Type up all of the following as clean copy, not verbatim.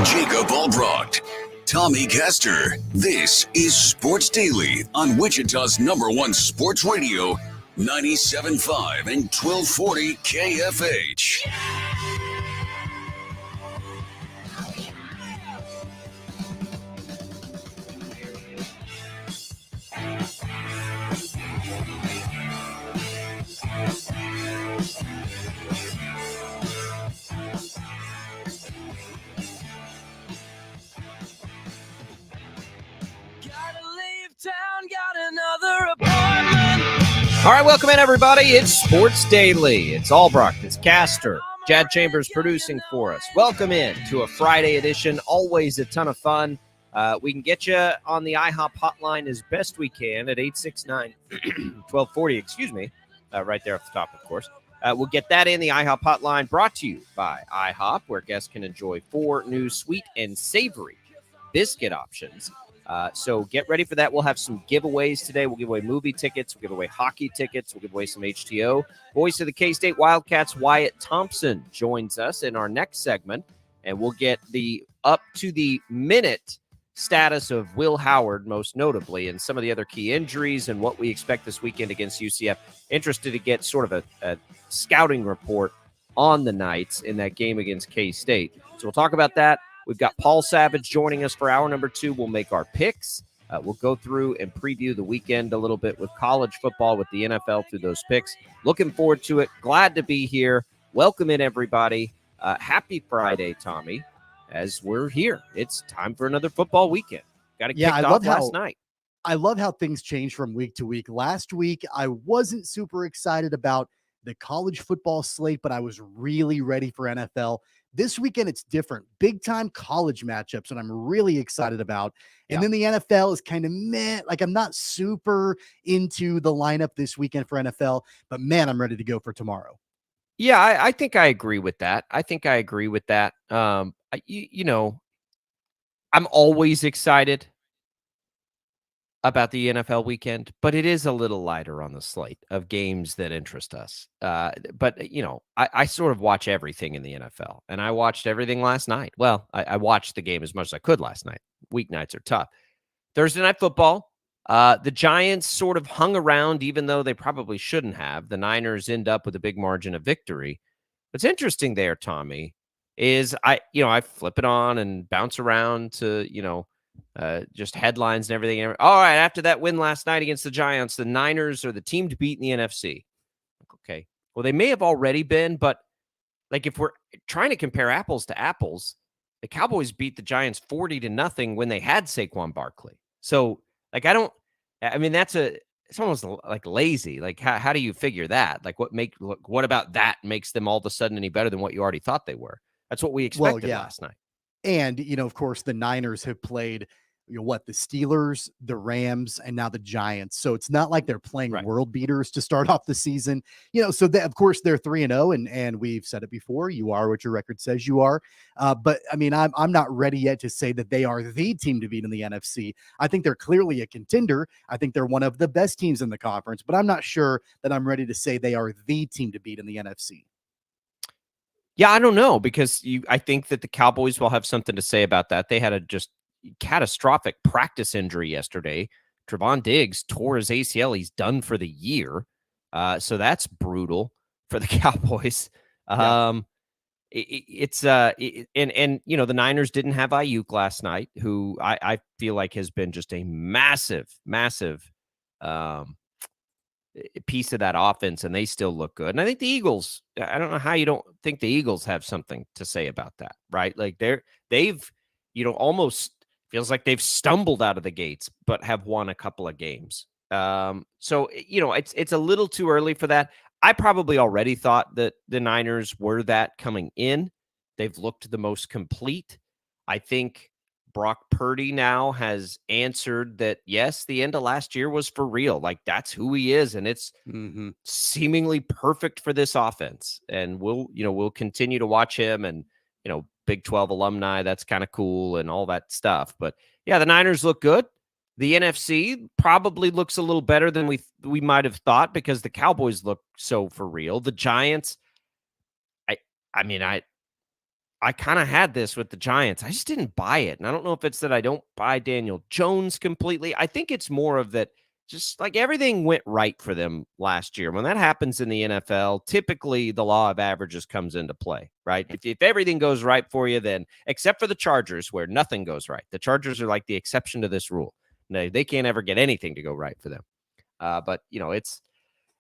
Jacob Albracht, Tommy Castor. This is Sports Daily on Wichita's #1 sports radio, 97.5 and 1240 KFH. All right, welcome in, everybody. It's Sports Daily. It's Albracht. It's Castor. Jad Chambers producing for us. Welcome in to a Friday edition. Always a ton of fun. We can get you on the IHOP hotline as best we can at 869-1240, excuse me, right there off the top, of course. We'll get that in the IHOP hotline, brought to you by IHOP, where guests can enjoy 4 new sweet and savory biscuit options. So get ready for that. We'll have some giveaways today. We'll give away movie tickets. We'll give away hockey tickets. We'll give away some HTO. Voice of the K-State Wildcats, Wyatt Thompson, joins us in our next segment, and we'll get the up-to-the-minute status of Will Howard, most notably, and some of the other key injuries and what we expect this weekend against UCF. Interested to get sort of a scouting report on the Knights in that game against K-State. So we'll talk about that. We've got Paul Savage joining us for hour number 2. We'll make our picks. We'll go through and preview the weekend a little bit with college football, with the NFL through those picks. Looking forward to it. Glad to be here. Welcome in, everybody. Happy Friday, Tommy, as we're here. It's time for another football weekend. Got it kicked off last night. I love how things change from week to week. Last week, I wasn't super excited about the college football slate, but I was really ready for NFL. This weekend, it's different. Big-time college matchups, and I'm really excited about. And then the NFL is kind of meh. Like, I'm not super into the lineup this weekend for NFL, but, man, I'm ready to go for tomorrow. Yeah, I think I agree with that. I'm always excited about the NFL weekend, but it is a little lighter on the slate of games that interest us. But I sort of watch everything in the NFL, and I watched everything last night. Well, I watched the game as much as I could last night. Weeknights are tough. Thursday Night Football, the Giants sort of hung around, even though they probably shouldn't have. The Niners end up with a big margin of victory. What's interesting there, Tommy, is I flip it on and bounce around to, just headlines and everything. All right, after that win last night against the Giants, the Niners are the team to beat in the NFC. Okay, well, they may have already been, but like if we're trying to compare apples to apples, the Cowboys beat the Giants 40-0 when they had Saquon Barkley. So, like, it's almost like lazy. Like, how do you figure that? Like, what about that makes them all of a sudden any better than what you already thought they were? That's what we expected last night. And, of course, the Niners have played, the Steelers, the Rams, and now the Giants. So it's not like they're playing world beaters to start off the season. So of course they're 3-0, and we've said it before. You are what your record says you are. But I mean, I'm not ready yet to say that they are the team to beat in the NFC. I think they're clearly a contender. I think they're one of the best teams in the conference, but I'm not sure that I'm ready to say they are the team to beat in the NFC. Yeah, I don't know, because I think that the Cowboys will have something to say about that. They had a just catastrophic practice injury yesterday. Trevon Diggs tore his ACL. He's done for the year. So that's brutal for the Cowboys. The Niners didn't have Ayuk last night, who I feel like has been just a massive piece of that offense, and they still look good. And I think the Eagles, I don't know how you don't think the Eagles have something to say about that, right? Like they've almost feels like they've stumbled out of the gates, but have won a couple of games. So it's a little too early for that. I probably already thought that the Niners were that coming in. They've looked the most complete. I think Brock Purdy now has answered that, yes, the end of last year was for real. Like, that's who he is, and it's seemingly perfect for this offense. And we'll continue to watch him, and Big 12 alumni, that's kind of cool and all that stuff. But yeah, the Niners look good. The NFC probably looks a little better than we might have thought, because the Cowboys look so for real. The Giants, I kind of had this with the Giants. I just didn't buy it. And I don't know if it's that I don't buy Daniel Jones completely. I think it's more of that just like everything went right for them last year. When that happens in the NFL, typically the law of averages comes into play, right? If everything goes right for you, then except for the Chargers where nothing goes right. The Chargers are like the exception to this rule. They can't ever get anything to go right for them. But,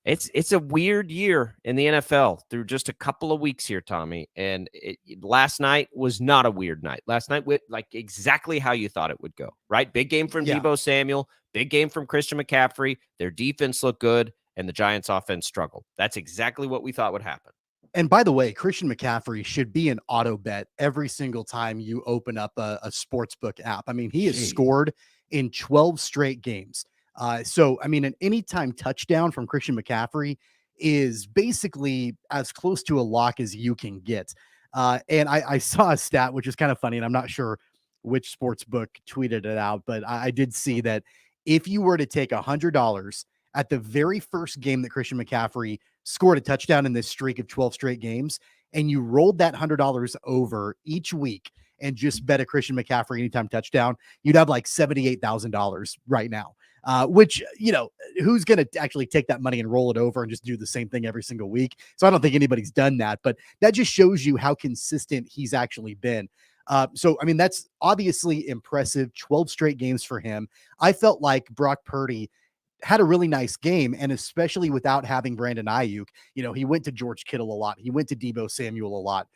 it's a weird year in the NFL through just a couple of weeks here, Tommy. And last night was not a weird night. Last night went like exactly how you thought it would go, right? Big game from Deebo Samuel, big game from Christian McCaffrey. Their defense looked good, and the Giants' offense struggled. That's exactly what we thought would happen. And by the way, Christian McCaffrey should be an auto bet every single time you open up a sportsbook app. I mean, he has scored in 12 straight games. So, I mean, an anytime touchdown from Christian McCaffrey is basically as close to a lock as you can get. And I saw a stat, which is kind of funny, and I'm not sure which sports book tweeted it out, but I did see that if you were to take $100 at the very first game that Christian McCaffrey scored a touchdown in this streak of 12 straight games, and you rolled that $100 over each week and just bet a Christian McCaffrey anytime touchdown, you'd have like $78,000 right now. Which, who's going to actually take that money and roll it over and just do the same thing every single week? So I don't think anybody's done that, but that just shows you how consistent he's actually been. So, I mean, that's obviously impressive. 12 straight games for him. I felt like Brock Purdy had a really nice game, and especially without having Brandon Ayuk, he went to George Kittle a lot. He went to Deebo Samuel a lot.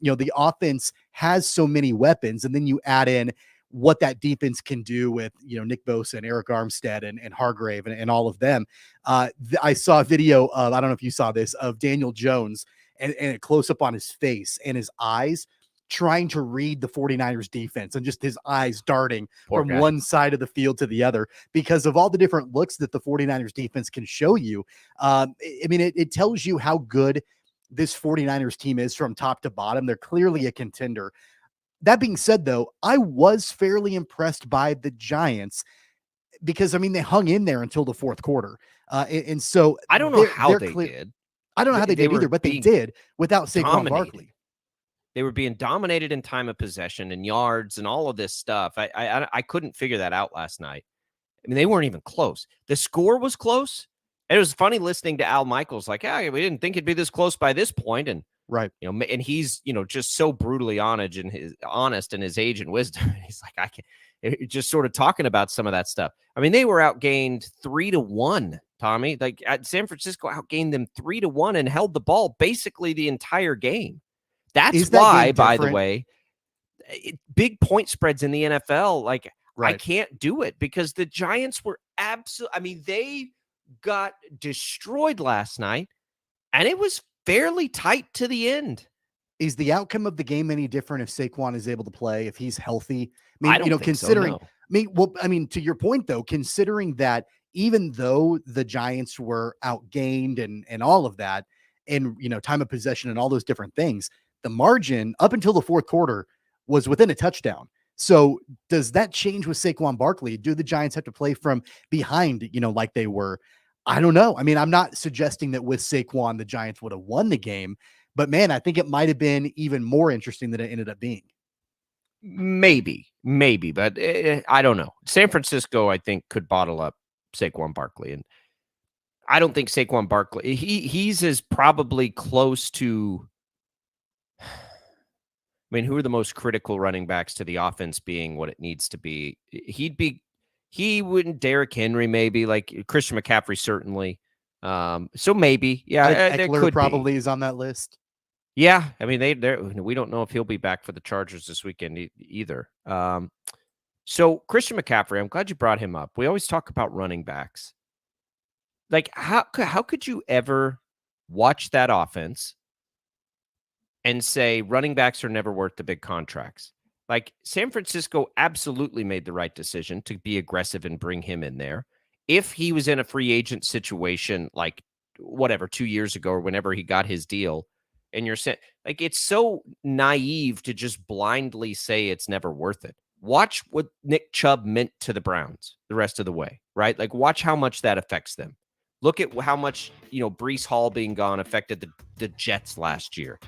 The offense has so many weapons, and then you add in what that defense can do with, Nick Bosa and Eric Armstead and Hargrave and all of them. I saw a video of, I don't know if you saw this, of Daniel Jones and a close up on his face and his eyes trying to read the 49ers defense and just his eyes darting from one side of the field to the other because of all the different looks that the 49ers defense can show you. I mean, it tells you how good this 49ers team is from top to bottom. They're clearly a contender. That being said, though, I was fairly impressed by the Giants because, I mean, they hung in there until the fourth quarter. And so I don't know how they did. I don't know how they did either, but they did without Saquon Barkley. They were being dominated in time of possession and yards and all of this stuff. I couldn't figure that out last night. I mean, they weren't even close. The score was close. And it was funny listening to Al Michaels like, we didn't think it'd be this close by this point. And right. And he's, just so brutally honest in his age and wisdom. He's like, I can't, just sort of talking about some of that stuff. I mean, they were outgained 3-1, Tommy. Like San Francisco outgained them 3-1 and held the ball basically the entire game. That's why, by the way, big point spreads in the NFL, like I can't do it because the Giants were absolutely, I mean, they got destroyed last night and it was fairly tight to the end. Is the outcome of the game any different if Saquon is able to play, if he's healthy? I mean, I don't think considering, so, no. To your point though, considering that even though the Giants were outgained and all of that, and, time of possession and all those different things, the margin up until the fourth quarter was within a touchdown. So does that change with Saquon Barkley? Do the Giants have to play from behind, like they were? I don't know. I mean, I'm not suggesting that with Saquon, the Giants would have won the game, but man, I think it might have been even more interesting than it ended up being. Maybe, but I don't know. San Francisco, I think, could bottle up Saquon Barkley. And I don't think Saquon Barkley, he's as probably close to, I mean, who are the most critical running backs to the offense being what it needs to be? He wouldn't, Derrick Henry, maybe, like Christian McCaffrey, certainly. So maybe, Eckler probably is on that list. Yeah, I mean, we don't know if he'll be back for the Chargers this weekend either. So Christian McCaffrey, I'm glad you brought him up. We always talk about running backs. Like, how could you ever watch that offense and say running backs are never worth the big contracts? Like, San Francisco absolutely made the right decision to be aggressive and bring him in there. If he was in a free agent situation, like 2 years ago or whenever he got his deal, and you're saying, like, it's so naive to just blindly say it's never worth it. Watch what Nick Chubb meant to the Browns the rest of the way, right? Like, watch how much that affects them. Look at how much, Breece Hall being gone affected the Jets last year.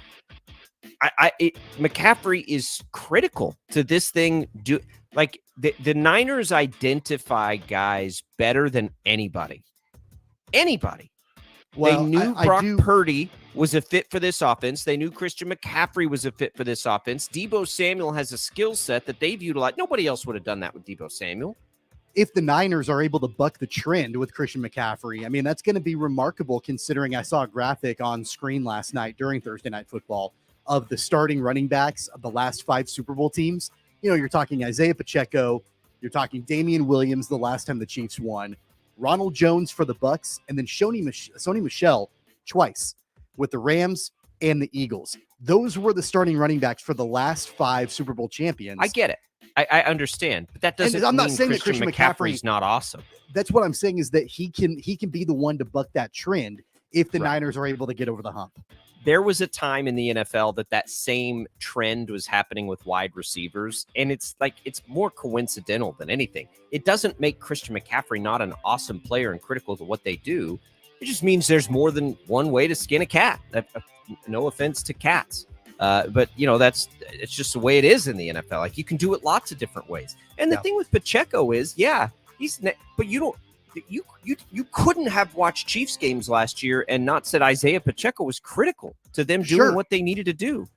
McCaffrey is critical to this thing. The Niners identify guys better than anybody. Well, They knew Brock Purdy was a fit for this offense. They knew Christian McCaffrey was a fit for this offense. Deebo Samuel has a skill set that they've utilized. Nobody else would have done that with Deebo Samuel. If the Niners are able to buck the trend with Christian McCaffrey, I mean, that's going to be remarkable considering I saw a graphic on screen last night during Thursday Night Football of the starting running backs of the last 5 Super Bowl teams. You know, you're talking Isaiah Pacheco, you're talking Damian Williams the last time the Chiefs won, Ronald Jones for the Bucks, and then Sony Michel twice with the Rams and the Eagles. Those were the starting running backs for the last 5 Super Bowl champions. I get it. I understand, but that doesn't I'm not mean saying Christian that Christian McCaffrey's not awesome. That's what I'm saying is that he can be the one to buck that trend if the Niners are able to get over the hump. There was a time in the NFL that same trend was happening with wide receivers, and it's more coincidental than anything. It doesn't make Christian McCaffrey not an awesome player and critical to what they do. It just means there's more than one way to skin a cat. No offense to cats. But it's just the way it is in the NFL. Like, you can do it lots of different ways. And the thing with Pacheco is, but you couldn't have watched Chiefs games last year and not said Isaiah Pacheco was critical to them doing what they needed to do.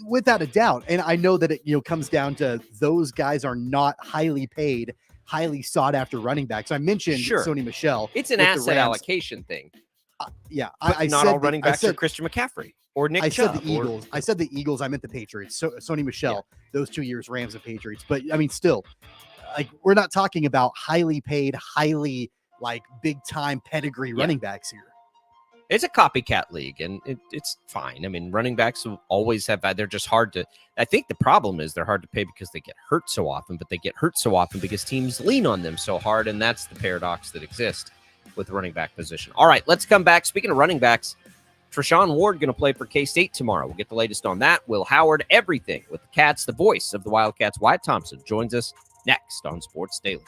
Without a doubt. And I know that it comes down to those guys are not highly paid, highly sought after running backs. I mentioned Sony Michel. It's an asset allocation thing. I not all running backs are Christian McCaffrey or Nick Chubb. Said the Eagles. I said the Eagles. I meant the Patriots. So Sony Michel, those 2 years, Rams and Patriots. But I mean, still, like, we're not talking about highly paid, highly big time pedigree running backs here. It's a copycat league, and it's fine. I mean, running backs will always have. They're just hard to. I think the problem is they're hard to pay because they get hurt so often. But they get hurt so often because teams lean on them so hard, and that's the paradox that exists with the running back position. All right, let's come back. Speaking of running backs, Treshaun Ward going to play for K-State tomorrow. We'll get the latest on that. Will Howard, everything with the Cats, the voice of the Wildcats, Wyatt Thompson, joins us next on Sports Daily.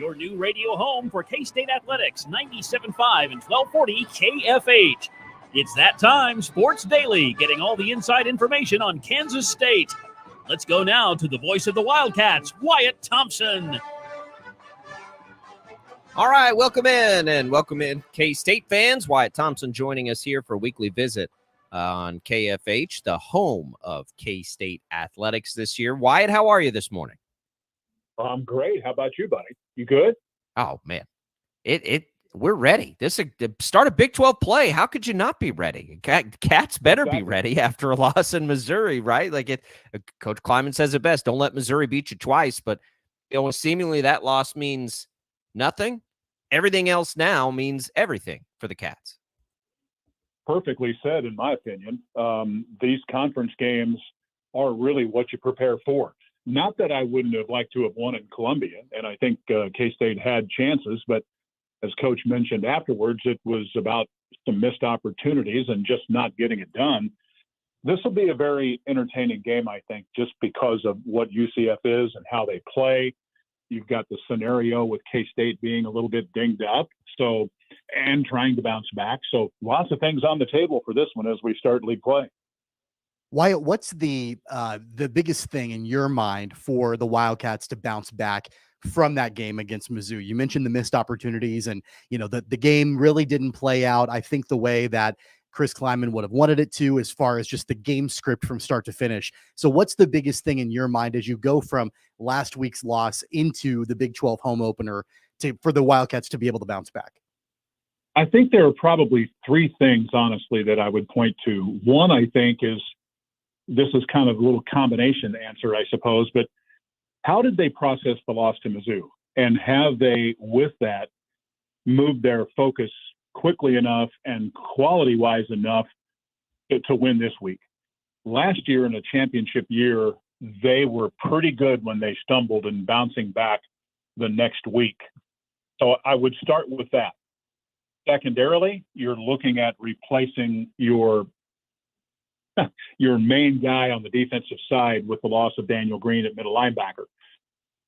your new radio home for K-State Athletics, 97.5 and 1240 KFH. It's that time, Sports Daily, getting all the inside information on Kansas State. Let's go now to the voice of the Wildcats, Wyatt Thompson. All right, welcome in K-State fans. Wyatt Thompson joining us here for a weekly visit on KFH, the home of K-State Athletics this year. Wyatt, how are you this morning? I'm great. How about you, buddy? You good? Oh, man. We're ready. This is the start of Big 12 play. How could you not be ready? Cats better be ready after a loss in Missouri, right? Coach Kleiman says it best, don't let Missouri beat you twice, but seemingly that loss means nothing. Everything else now means everything for the Cats. Perfectly said, in my opinion. These conference games are really what you prepare for. Not that I wouldn't have liked to have won in Columbia, and I think K-State had chances, but as Coach mentioned afterwards, it was about some missed opportunities and just not getting it done. This will be a very entertaining game, I think, just because of what UCF is and how they play. You've got the scenario with K-State being a little bit dinged up, and trying to bounce back. So lots of things on the table for this one as we start league play. Wyatt, what's the biggest thing in your mind for the Wildcats to bounce back from that game against Mizzou? You mentioned the missed opportunities, and the game really didn't play out, I think, the way that Chris Kleiman would have wanted it to, as far as just the game script from start to finish. So what's the biggest thing in your mind as you go from last week's loss into the Big 12 home opener for the Wildcats to be able to bounce back? I think there are probably three things, honestly, that I would point to. One, I think, is this is kind of a little combination answer, I suppose, but how did they process the loss to Mizzou? And have they, with that, moved their focus quickly enough and quality-wise enough to win this week? Last year, in a championship year, they were pretty good when they stumbled and bouncing back the next week. So I would start with that. Secondarily, you're looking at replacing your main guy on the defensive side with the loss of Daniel Green at middle linebacker.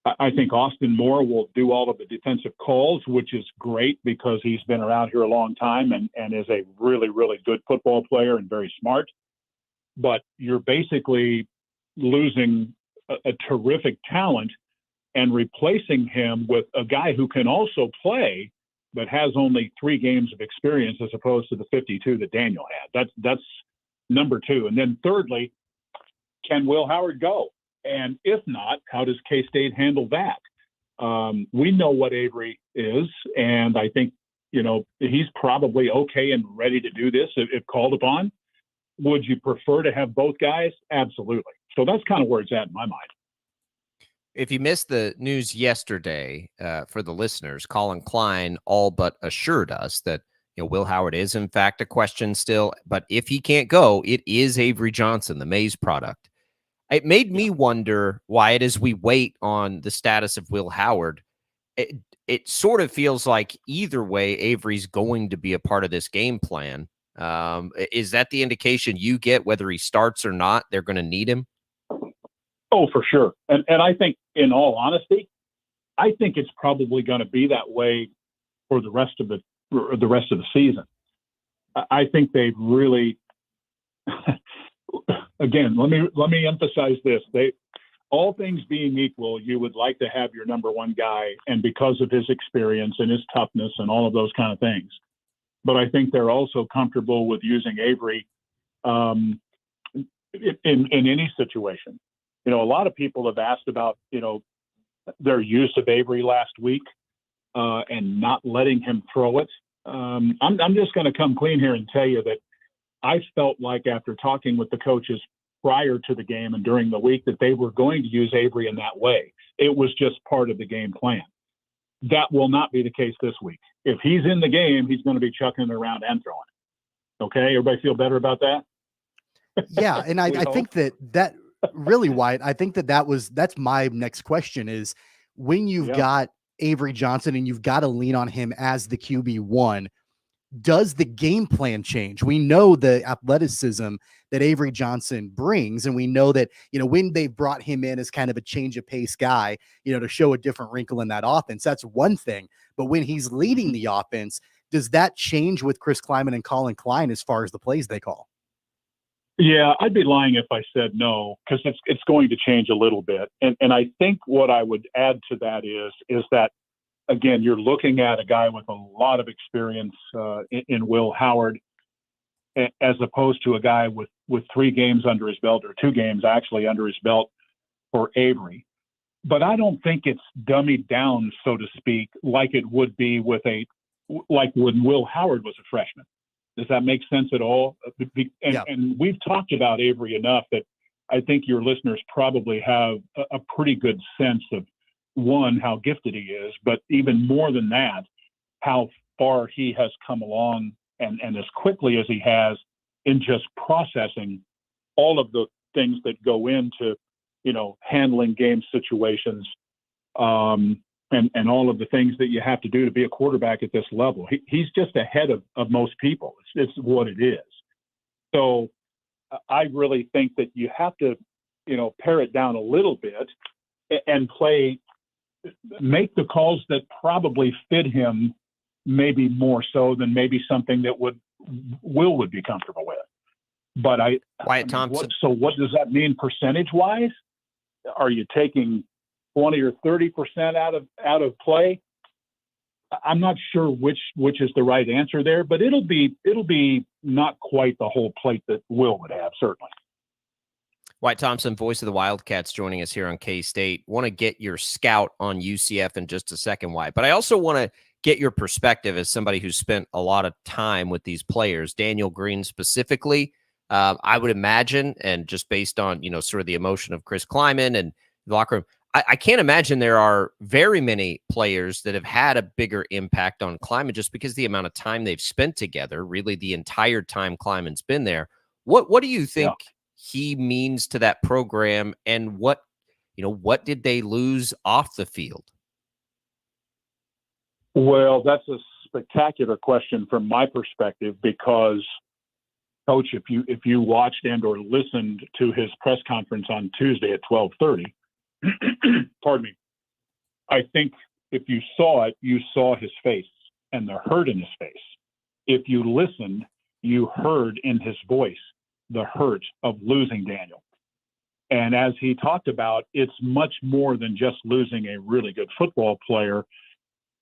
I think Austin Moore will do all of the defensive calls, which is great because he's been around here a long time and is a really, really good football player and very smart. But you're basically losing a terrific talent and replacing him with a guy who can also play, but has only 3 games of experience as opposed to the 52 that Daniel had. That's number two. And then thirdly, can Will Howard go? And if not, how does K-State handle that? We know what Avery is, and I think, he's probably okay and ready to do this if called upon. Would you prefer to have both guys? Absolutely. So that's kind of where it's at in my mind. If you missed the news yesterday, for the listeners, Colin Klein all but assured us that Will Howard is, in fact, a question still. But if he can't go, it is Avery Johnson, the Mays product. It made me wonder why, as we wait on the status of Will Howard, it sort of feels like either way, Avery's going to be a part of this game plan. Is that the indication you get, whether he starts or not, they're going to need him? Oh, for sure. And I think, in all honesty, I think it's probably going to be that way for the rest of the season. I think they've really, again, let me emphasize this. All things being equal, you would like to have your number one guy, and because of his experience and his toughness and all of those kind of things. But I think they're also comfortable with using Avery in any situation. A lot of people have asked about, their use of Avery last week and not letting him throw it. I'm just going to come clean here and tell you that I felt like, after talking with the coaches prior to the game and during the week, that they were going to use Avery in that way. It was just part of the game plan. That will not be the case this week. If he's in the game, he's going to be chucking it around and throwing it. Okay, everybody feel better about that? Yeah, and I think that really, Wyatt, I think that's my next question is, when you've got Avery Johnson and you've got to lean on him as the QB1, does the game plan change? We know the athleticism that Avery Johnson brings, and we know that, when they brought him in as kind of a change of pace guy, to show a different wrinkle in that offense, that's one thing. But when he's leading the offense, does that change with Chris Kleiman and Colin Klein as far as the plays they call? Yeah, I'd be lying if I said no, because it's going to change a little bit. And I think what I would add to that is that, again, you're looking at a guy with a lot of experience in Will Howard, as opposed to a guy with 3 games under his belt, or 2 games actually under his belt for Avery. But I don't think it's dummied down, so to speak, like it would be like when Will Howard was a freshman. Does that make sense at all? And we've talked about Avery enough that I think your listeners probably have a pretty good sense of, one, how gifted he is, but even more than that, how far he has come along and as quickly as he has in just processing all of the things that go into, handling game situations, and all of the things that you have to do to be a quarterback at this level. He's just ahead of most people. It's what it is. So I really think that you have to, pare it down a little bit and make the calls that probably fit him, maybe more so than maybe something that Will would be comfortable with. But Wyatt Thompson. So what does that mean percentage-wise? Are you taking 20 or 30% out of play? I'm not sure which is the right answer there, but it'll be not quite the whole plate that Will would have, certainly. Wyatt Thompson, voice of the Wildcats, joining us here on K-State. Want to get your scout on UCF in just a second, Wyatt, but I also want to get your perspective as somebody who's spent a lot of time with these players, Daniel Green specifically. I would imagine, and just based on, sort of the emotion of Chris Kleiman and the locker room, I can't imagine there are very many players that have had a bigger impact on Kleiman just because the amount of time they've spent together, really the entire time Kleiman's been there. What do you think he means to that program, and what did they lose off the field? Well, that's a spectacular question from my perspective, because Coach, if you watched and or listened to his press conference on Tuesday at 12:30, pardon me, I think if you saw it, you saw his face and the hurt in his face. If you listened, you heard in his voice the hurt of losing Daniel. And as he talked about, it's much more than just losing a really good football player.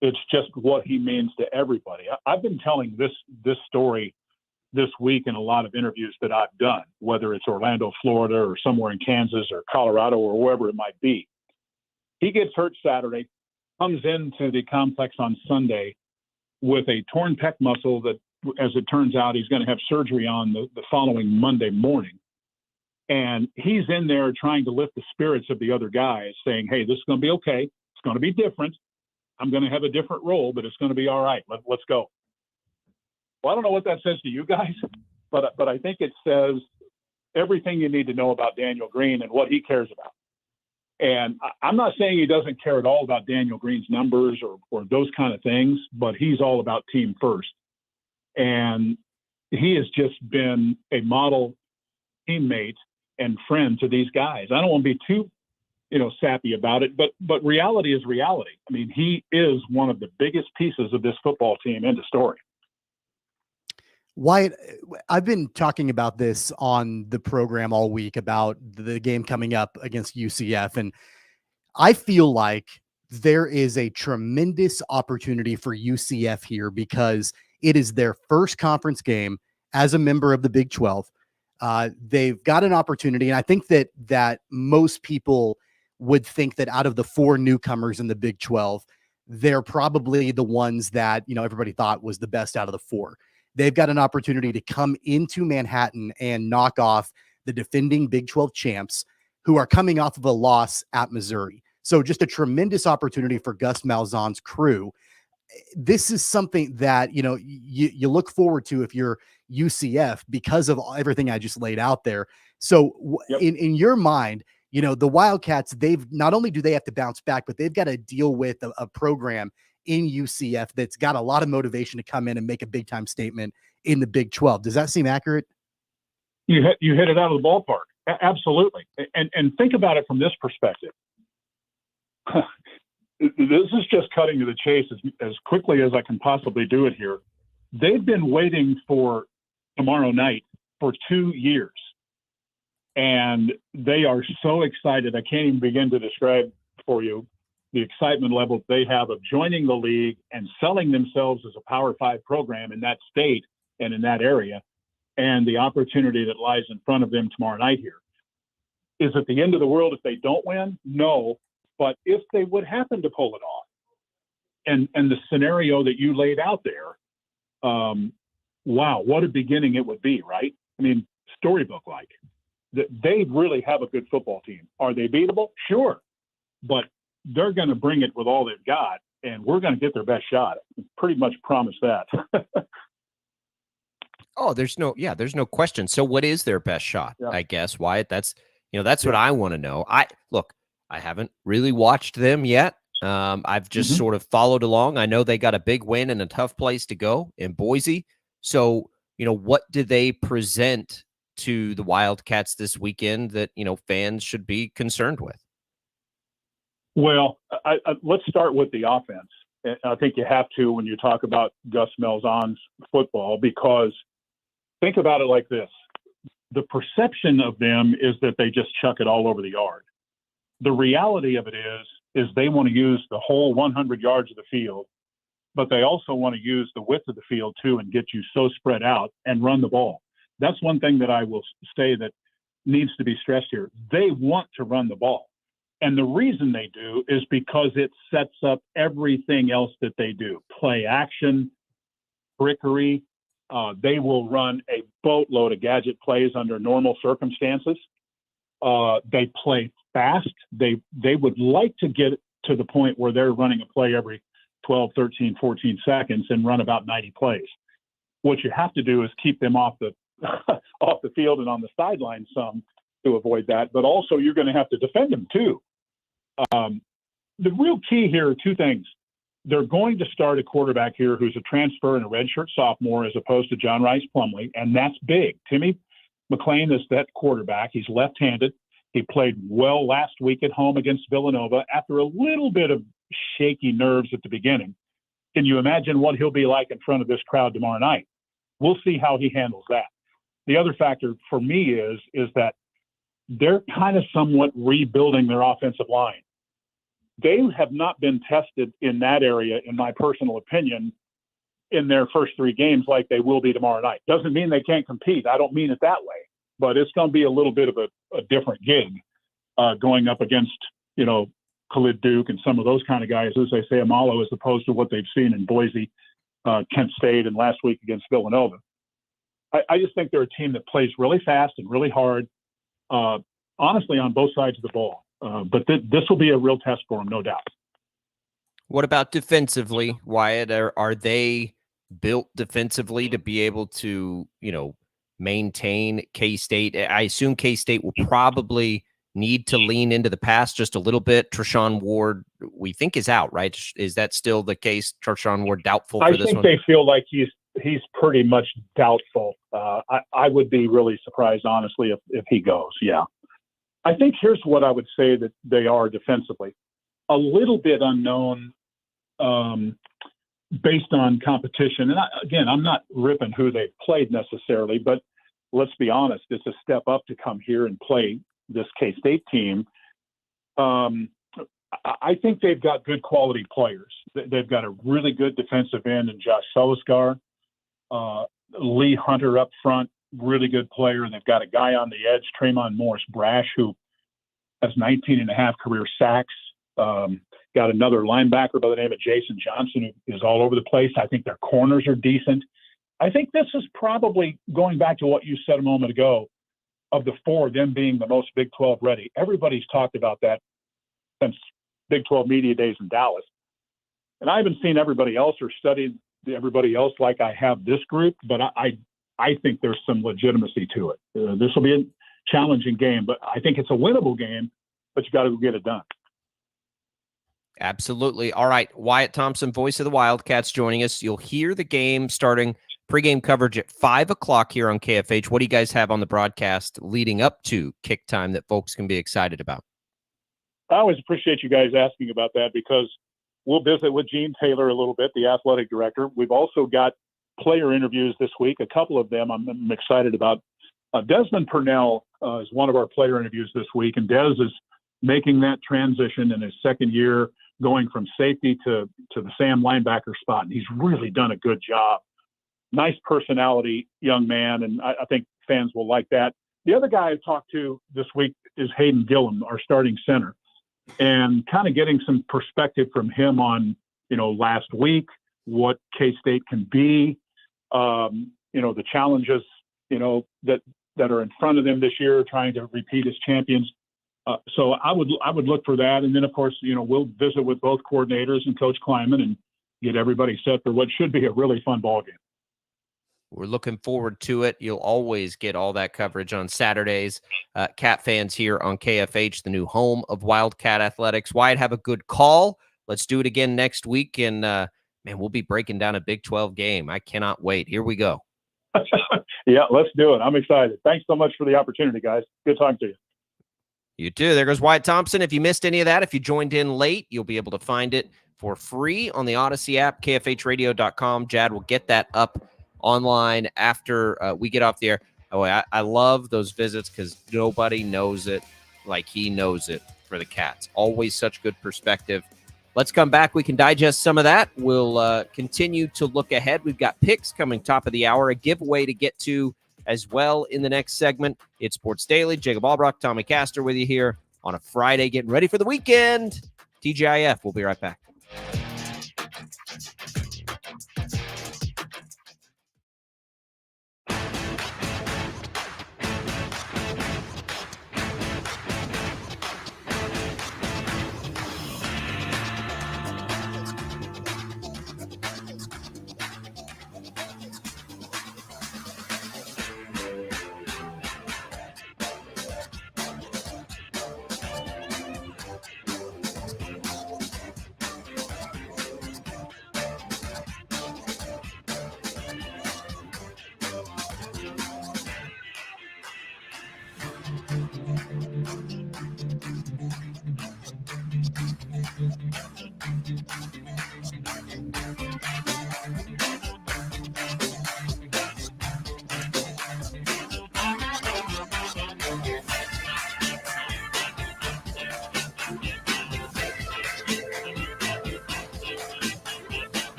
It's just what he means to everybody. I've been telling this story this week in a lot of interviews that I've done, whether it's Orlando, Florida, or somewhere in Kansas or Colorado or wherever it might be. He gets hurt Saturday, comes into the complex on Sunday with a torn pec muscle that, as it turns out, he's going to have surgery on the following Monday morning. And he's in there trying to lift the spirits of the other guys, saying, hey, this is going to be okay. It's going to be different. I'm going to have a different role, but it's going to be all right. Let's go. Well, I don't know what that says to you guys, but I think it says everything you need to know about Daniel Green and what he cares about. And I'm not saying he doesn't care at all about Daniel Green's numbers or those kind of things, but he's all about team first. And he has just been a model teammate and friend to these guys. I don't want to be too, sappy about it, but reality is reality. I mean, he is one of the biggest pieces of this football team. End of story. Wyatt, I've been talking about this on the program all week about the game coming up against UCF, and I feel like there is a tremendous opportunity for UCF here because it is their first conference game as a member of the Big 12. They've got an opportunity, and I think that most people would think that out of the 4 newcomers in the Big 12, they're probably the ones that, everybody thought was the best out of the 4. They've got an opportunity to come into Manhattan and knock off the defending Big 12 champs who are coming off of a loss at Missouri. So just a tremendous opportunity for Gus Malzahn's crew. This is something that, you look forward to if you're UCF because of everything I just laid out there. So in your mind, the Wildcats, they've not only do they have to bounce back, but they've got to deal with a program in UCF that's got a lot of motivation to come in and make a big time statement in the Big 12. Does that seem accurate? You hit it out of the ballpark. Absolutely. And think about it from this perspective. This is just cutting to the chase as quickly as I can possibly do it here. They've been waiting for tomorrow night for 2 years. And they are so excited. I can't even begin to describe for you the excitement level they have of joining the league and selling themselves as a Power 5 program in that state and in that area, and the opportunity that lies in front of them tomorrow night here. Is it the end of the world if they don't win? No. But if they would happen to pull it off, and the scenario that you laid out there, wow, what a beginning it would be, right? I mean, storybook-like. They really have a good football team. Are they beatable? Sure. But they're going to bring it with all they've got, and we're going to get their best shot. Pretty much promise that. Oh, there's no question. So what is their best shot? Yeah. I guess, Wyatt, that's what I want to know. I haven't really watched them yet. I've just sort of followed along. I know they got a big win and a tough place to go in Boise. So, what do they present to the Wildcats this weekend that, fans should be concerned with? Well, let's start with the offense. I think you have to when you talk about Gus Malzahn's football, because think about it like this. The perception of them is that they just chuck it all over the yard. The reality of it is they want to use the whole 100 yards of the field, but they also want to use the width of the field too and get you so spread out and run the ball. That's one thing that I will say that needs to be stressed here. They want to run the ball. And the reason they do is because it sets up everything else that they do. Play action, trickery. They will run a boatload of gadget plays under normal circumstances. They play fast. They would like to get to the point where they're running a play every 12, 13, 14 seconds and run about 90 plays. What you have to do is keep them off the off the field and on the sideline some to avoid that. But also you're going to have to defend them too. The real key here are two things. They're going to start a quarterback here who's a transfer and a redshirt sophomore as opposed to John Rice Plumlee, and that's big. Timmy McClain is that quarterback. He's left-handed. He played well last week at home against Villanova after a little bit of shaky nerves at the beginning. Can you imagine what he'll be like in front of this crowd tomorrow night? We'll see how he handles that. The other factor for me is that they're kind of somewhat rebuilding their offensive line. They have not been tested in that area, in my personal opinion, in their first 3 games like they will be tomorrow night. Doesn't mean they can't compete. I don't mean it that way. But it's going to be a little bit of a different gig going up against, Khalid Duke and some of those kind of guys, as they say, Amalo, as opposed to what they've seen in Boise, Kent State, and last week against Villanova. I just think they're a team that plays really fast and really hard, honestly, on both sides of the ball. But this will be a real test for them, no doubt. What about defensively, Wyatt? Are they built defensively to be able to, maintain K-State? I assume K-State will probably need to lean into the pass just a little bit. Treshaun Ward, we think, is out, right? Is that still the case? Treshaun Ward doubtful for this one? I think they feel like he's pretty much doubtful. I would be really surprised, honestly, if he goes. Yeah. I think here's what I would say that they are defensively. A little bit unknown based on competition. And I'm not ripping who they've played necessarily, but let's be honest, it's a step up to come here and play this K-State team. I think they've got good quality players. They've got a really good defensive end in Josh Soliscar, Lee Hunter up front, really good player. And they've got a guy on the edge, Tremont Morris Brash, who has 19 and a half career sacks. Got another linebacker by the name of Jason Johnson, who is all over the place. I think their corners are decent. I think this is probably, going back to what you said a moment ago, of the 4, them being the most Big 12 ready. Everybody's talked about that since Big 12 media days in Dallas. And I haven't seen everybody else or studied everybody else like I have this group, but I think there's some legitimacy to it. This will be a challenging game, but I think it's a winnable game, but you got to get it done. Absolutely. All right. Wyatt Thompson, voice of the Wildcats, joining us. You'll hear the game starting pregame coverage at 5 o'clock here on KFH. What do you guys have on the broadcast leading up to kick time that folks can be excited about? I always appreciate you guys asking about that because we'll visit with Gene Taylor a little bit, the athletic director. We've also got player interviews this week, a couple of them I'm excited about. Desmond Purnell is one of our player interviews this week, and Des is making that transition in his second year, going from safety to the Sam linebacker spot. And he's really done a good job. Nice personality, young man, and I think fans will like that. The other guy I talked to this week is Hayden Gillum, our starting center, and kind of getting some perspective from him on, last week, what K-State can be, the challenges, that are in front of them this year, trying to repeat as champions. So I would look for that. And then, of course, we'll visit with both coordinators and Coach Kleiman and get everybody set for what should be a really fun ball game. We're looking forward to it. You'll always get all that coverage on Saturdays. Cat fans here on KFH, the new home of Wildcat Athletics. Wyatt, have a good call. Let's do it again next week. And, we'll be breaking down a Big 12 game. I cannot wait. Here we go. Yeah, let's do it. I'm excited. Thanks so much for the opportunity, guys. Good talking to you. You too. There goes Wyatt Thompson. If you missed any of that, if you joined in late, you'll be able to find it for free on the Odyssey app, kfhradio.com. Jad will get that up online after we get off the air. Oh, I love those visits because nobody knows it like he knows it for the Cats. Always such good perspective. Let's come back. We can digest some of that. We'll continue to look ahead. We've got picks coming top of the hour, a giveaway to get to as well in the next segment. It's Sports Daily. Jacob Albracht, Tommy Castor with you here on a Friday, getting ready for the weekend. TGIF. We'll be right back.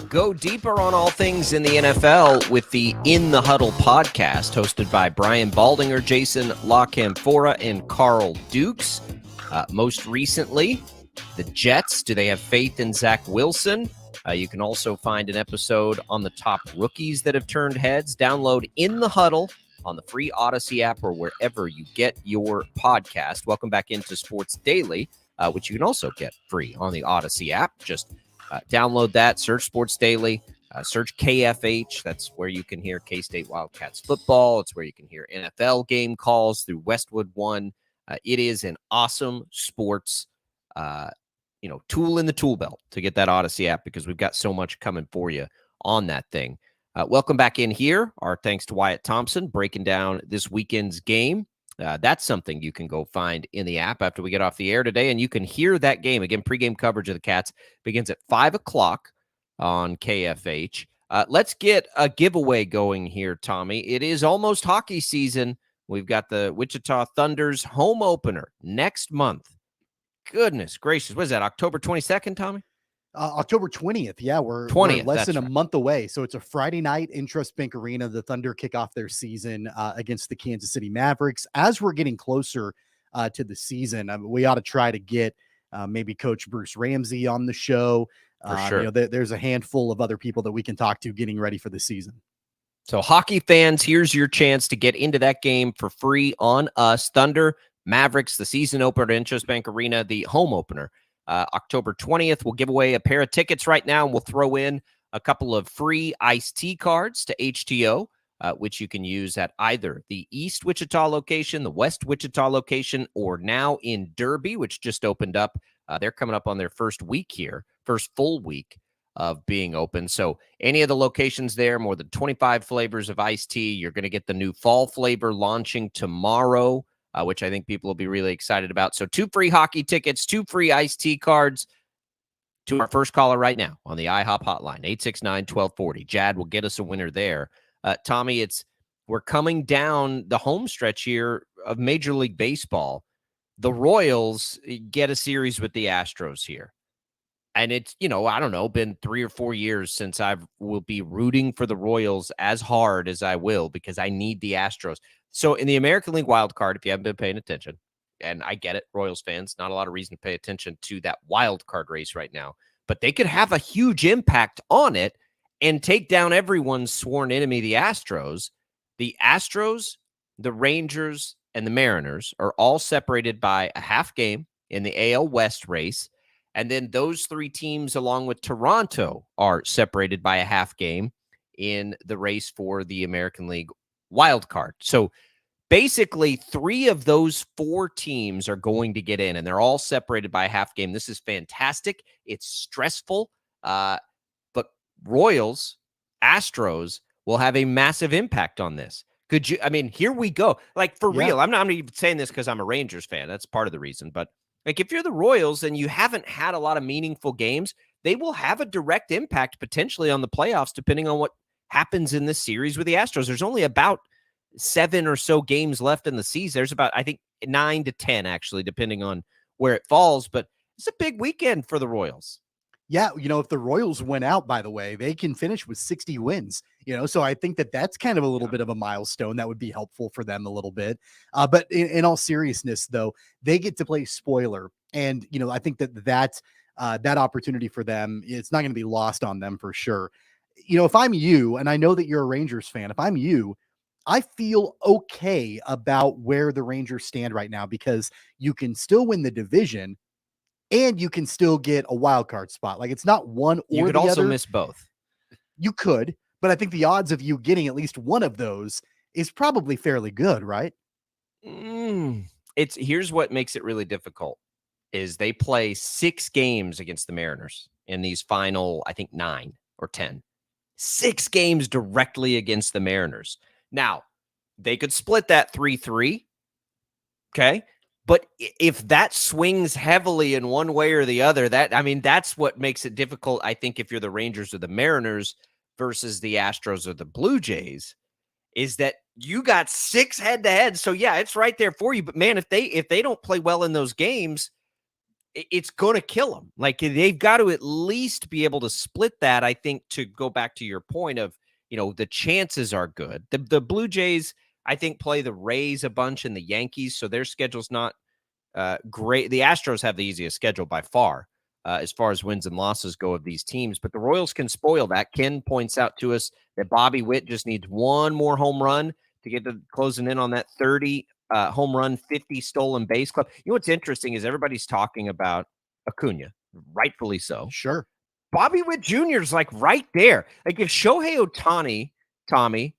Go deeper on all things in the NFL with the In the Huddle podcast, hosted by Brian Baldinger, Jason La Canfora, and Carl Dukes. Most recently, the Jets. Do they have faith in Zach Wilson? You can also find an episode on the top rookies that have turned heads. Download In the Huddle on the free Odyssey app or wherever you get your podcast. Welcome back into Sports Daily, which you can also get free on the Odyssey app. Just download that, search Sports Daily, search KFH. That's where you can hear K-State Wildcats football. It's where you can hear NFL game calls through Westwood One. It is an awesome sports tool in the tool belt to get that Odyssey app, because we've got so much coming for you on that thing. Welcome back in here. Our thanks to Wyatt Thompson breaking down this weekend's game. That's something you can go find in the app after we get off the air today, and you can hear that game. Again, pregame coverage of the Cats begins at 5 o'clock on KFH. Let's get a giveaway going here, Tommy. It is almost hockey season. We've got the Wichita Thunder's home opener next month. Goodness gracious. What is that, October 22nd, Tommy? October 20th. Yeah, we're 20th, less than a month away. So it's a Friday night in Trust Bank Arena. The Thunder kick off their season against the Kansas City Mavericks. As we're getting closer to the season, we ought to try to get maybe Coach Bruce Ramsey on the show. For sure. There's a handful of other people that we can talk to getting ready for the season. So hockey fans, here's your chance to get into that game for free on us. Thunder, Mavericks, the season opener at Trust Bank Arena, the home opener. October 20th, we'll give away a pair of tickets right now, and we'll throw in a couple of free iced tea cards to HTO, which you can use at either the East Wichita location, the West Wichita location, or now in Derby, which just opened up. They're coming up on their first week here, first full week of being open. So any of the locations there, more than 25 flavors of iced tea. You're going to get the new fall flavor launching tomorrow, which I think people will be really excited about. So 2 free hockey tickets, 2 free iced tea cards to our first caller right now on the IHOP hotline, 869-1240. Jad will get us a winner there. Tommy, we're coming down the home stretch here of Major League Baseball. The Royals get a series with the Astros here. And it's, I don't know, been 3 or 4 years since I will be rooting for the Royals as hard as I will, because I need the Astros. So in the American League wild card, if you haven't been paying attention, and I get it, Royals fans, not a lot of reason to pay attention to that wild card race right now, but they could have a huge impact on it and take down everyone's sworn enemy, the Astros. The Astros, the Rangers, and the Mariners are all separated by a half game in the AL West race. And then those 3 teams, along with Toronto, are separated by a half game in the race for the American League wild card. So basically 3 of those 4 teams are going to get in, and they're all separated by a half game. This is fantastic. It's stressful, but Royals, Astros will have a massive impact on this. Here we go. Like, for real, I'm not even saying this because I'm a Rangers fan. That's part of the reason. But like, if you're the Royals and you haven't had a lot of meaningful games, they will have a direct impact potentially on the playoffs, depending on what happens in this series with the Astros. There's only about 7 or so games left in the season. There's about, I think, 9 to 10, actually, depending on where it falls. But it's a big weekend for the Royals. Yeah, if the Royals win out, by the way, they can finish with 60 wins, so I think that's kind of a little bit of a milestone that would be helpful for them a little bit. But in all seriousness, though, they get to play spoiler. And, I think that that opportunity for them, it's not going to be lost on them for sure. If I'm you, and I know that you're a Rangers fan, if I'm you, I feel okay about where the Rangers stand right now because you can still win the division and you can still get a wild card spot. Like, it's not one or the other. You could also miss both. You could, but I think the odds of you getting at least one of those is probably fairly good, right? Here's what makes it really difficult is they play 6 games against the Mariners in these final, I think 9 or 10. 6 games directly against the Mariners. Now, they could split that 3-3. Okay. But if that swings heavily in one way or the other, that's what makes it difficult, I think, if you're the Rangers or the Mariners versus the Astros or the Blue Jays, is that you got 6 head-to-head. So, yeah, it's right there for you. But, man, if they don't play well in those games, it's going to kill them. Like, they've got to at least be able to split that, I think, to go back to your point of, the chances are good. The Blue Jays, I think, play the Rays a bunch and the Yankees, so their schedule's not great. The Astros have the easiest schedule by far as wins and losses go of these teams, but the Royals can spoil that. Ken points out to us that Bobby Witt just needs one more home run to get to closing in on that 30 home run, 50 stolen base club. What's interesting is everybody's talking about Acuna, rightfully so. Sure. Bobby Witt Jr. is like right there. Like if Shohei Ohtani, Tommy,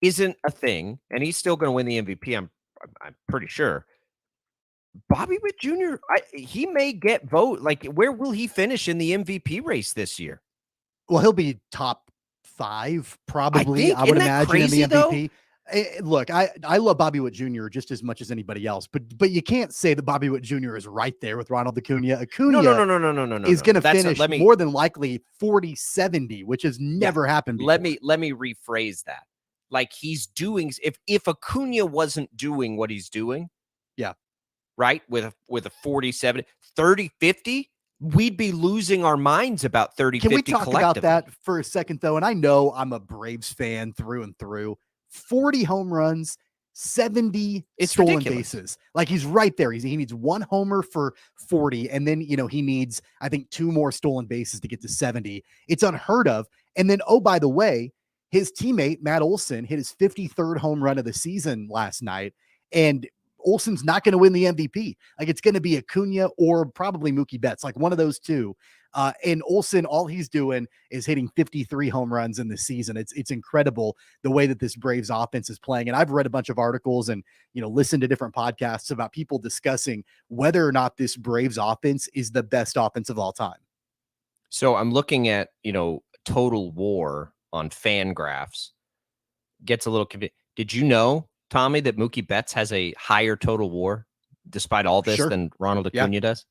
isn't a thing, and he's still going to win the MVP, I'm pretty sure. Bobby Witt Jr., he may get vote. Like, where will he finish in the MVP race this year? Well, he'll be top 5, probably. I would imagine crazy, in the MVP. Look, I love Bobby Witt Jr. just as much as anybody else, but you can't say that Bobby Witt Jr. is right there with Ronald Acuna. Acuna no. is going to finish more than likely 40-70, which has never happened before. Let me rephrase that. Like he's doing, if Acuna wasn't doing what he's doing, yeah, right, with a 40-70, 30-50, we'd be losing our minds about 30-50. Can we talk about that for a second, though? And I know I'm a Braves fan through and through. 40 home runs, 70 stolen bases. Like he's right there. He needs 1 homer for 40. And then, he needs, I think, 2 more stolen bases to get to 70. It's unheard of. And then, oh, by the way, his teammate, Matt Olson, hit his 53rd home run of the season last night. And Olson's not going to win the MVP. Like it's going to be Acuna or probably Mookie Betts, like one of those two. And Olson, all he's doing is hitting 53 home runs in the season. It's incredible the way that this Braves offense is playing. And I've read a bunch of articles and, listened to different podcasts about people discussing whether or not this Braves offense is the best offense of all time. So I'm looking at, total WAR on Fangraphs. Gets a little confused. Did you know, Tommy, that Mookie Betts has a higher total WAR despite all this than Ronald Acuna does?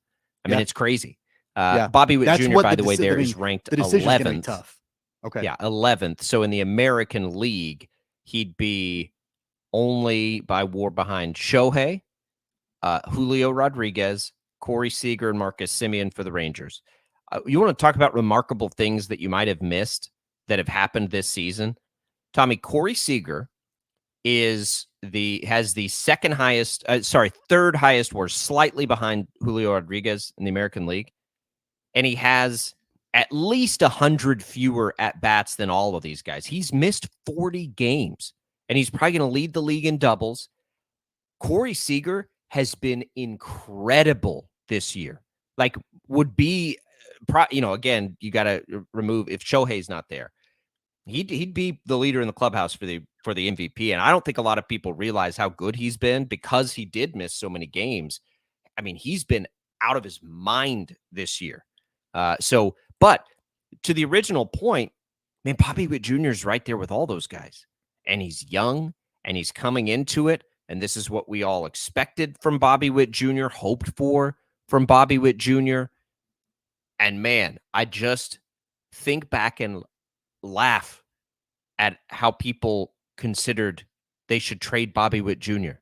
I mean, it's crazy. Bobby Witt Jr., by the way, is ranked 11th. Tough. Okay. Yeah, 11th. So in the American League, he'd be only by WAR behind Shohei, Julio Rodriguez, Corey Seager, and Marcus Semien for the Rangers. You want to talk about remarkable things that you might have missed that have happened this season? Tommy, Corey Seager has the third highest WAR, slightly behind Julio Rodriguez in the American League. And he has at least 100 fewer at-bats than all of these guys. He's missed 40 games, and he's probably going to lead the league in doubles. Corey Seager has been incredible this year. Like, would be, again, you got to remove, if Shohei's not there, he'd be the leader in the clubhouse for the MVP. And I don't think a lot of people realize how good he's been because he did miss so many games. I mean, he's been out of his mind this year. But to the original point, man, Bobby Witt Jr. is right there with all those guys. And he's young and he's coming into it. And this is what we all expected from Bobby Witt Jr., hoped for from Bobby Witt Jr. And man, I just think back and laugh at how people considered they should trade Bobby Witt Jr.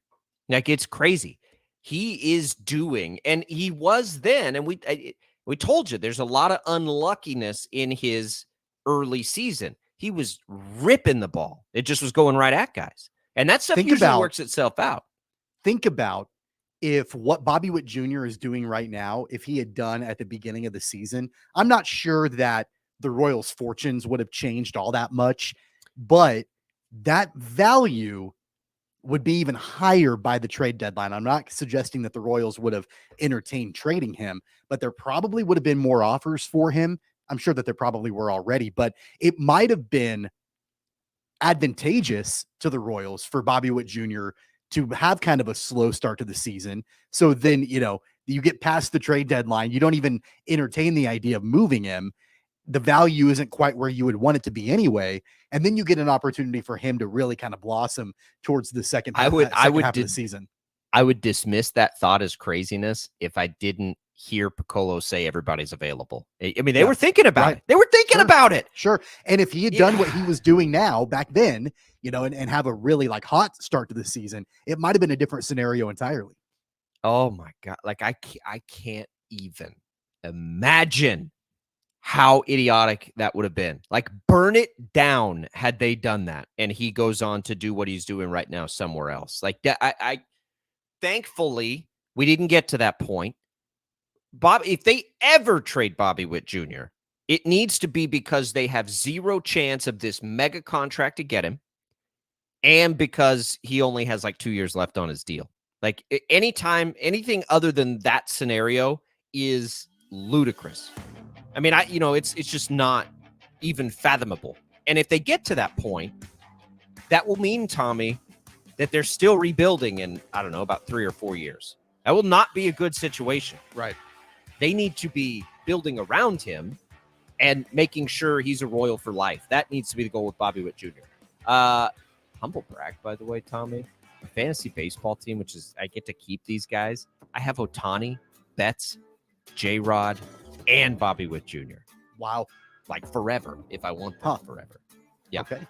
Like, it's crazy. He is doing, and he was then, and we told you there's a lot of unluckiness in his early season. He was ripping the ball. It just was going right at guys. And that stuff usually works itself out. Think about if what Bobby Witt Jr. is doing right now, if he had done at the beginning of the season, I'm not sure that the Royals' fortunes would have changed all that much, but that value would be even higher by the trade deadline. I'm not suggesting that the Royals would have entertained trading him, but there probably would have been more offers for him. I'm sure that there probably were already, but it might have been advantageous to the Royals for Bobby Witt Jr. to have kind of a slow start to the season. So then, you get past the trade deadline. You don't even entertain the idea of moving him. The value isn't quite where you would want it to be anyway. And then you get an opportunity for him to really kind of blossom towards the second half of the season. I would dismiss that thought as craziness if I didn't hear Piccolo say everybody's available. I mean, they were thinking about it. They were thinking about it. Sure. And if he had done what he was doing now back then, and have a really hot start to the season, it might have been a different scenario entirely. Oh my God. Like I can't even imagine how idiotic that would have been. Like, burn it down had they done that. And he goes on to do what he's doing right now somewhere else. Like, I thankfully, we didn't get to that point. If they ever trade Bobby Witt Jr., it needs to be because they have zero chance of this mega contract to get him, and because he only has 2 years left on his deal. Like, anything other than that scenario is ludicrous. I mean, it's just not even fathomable. And if they get to that point, that will mean, Tommy, that they're still rebuilding in, I don't know, about 3 or 4 years. That will not be a good situation. Right. They need to be building around him and making sure he's a Royal for life. That needs to be the goal with Bobby Witt Jr. Humble brag, by the way, Tommy. The fantasy baseball team, which is, I get to keep these guys. I have Ohtani, Betts, J-Rod, and Bobby Witt Jr. Wow. Forever, if I want them forever. Yeah. Okay.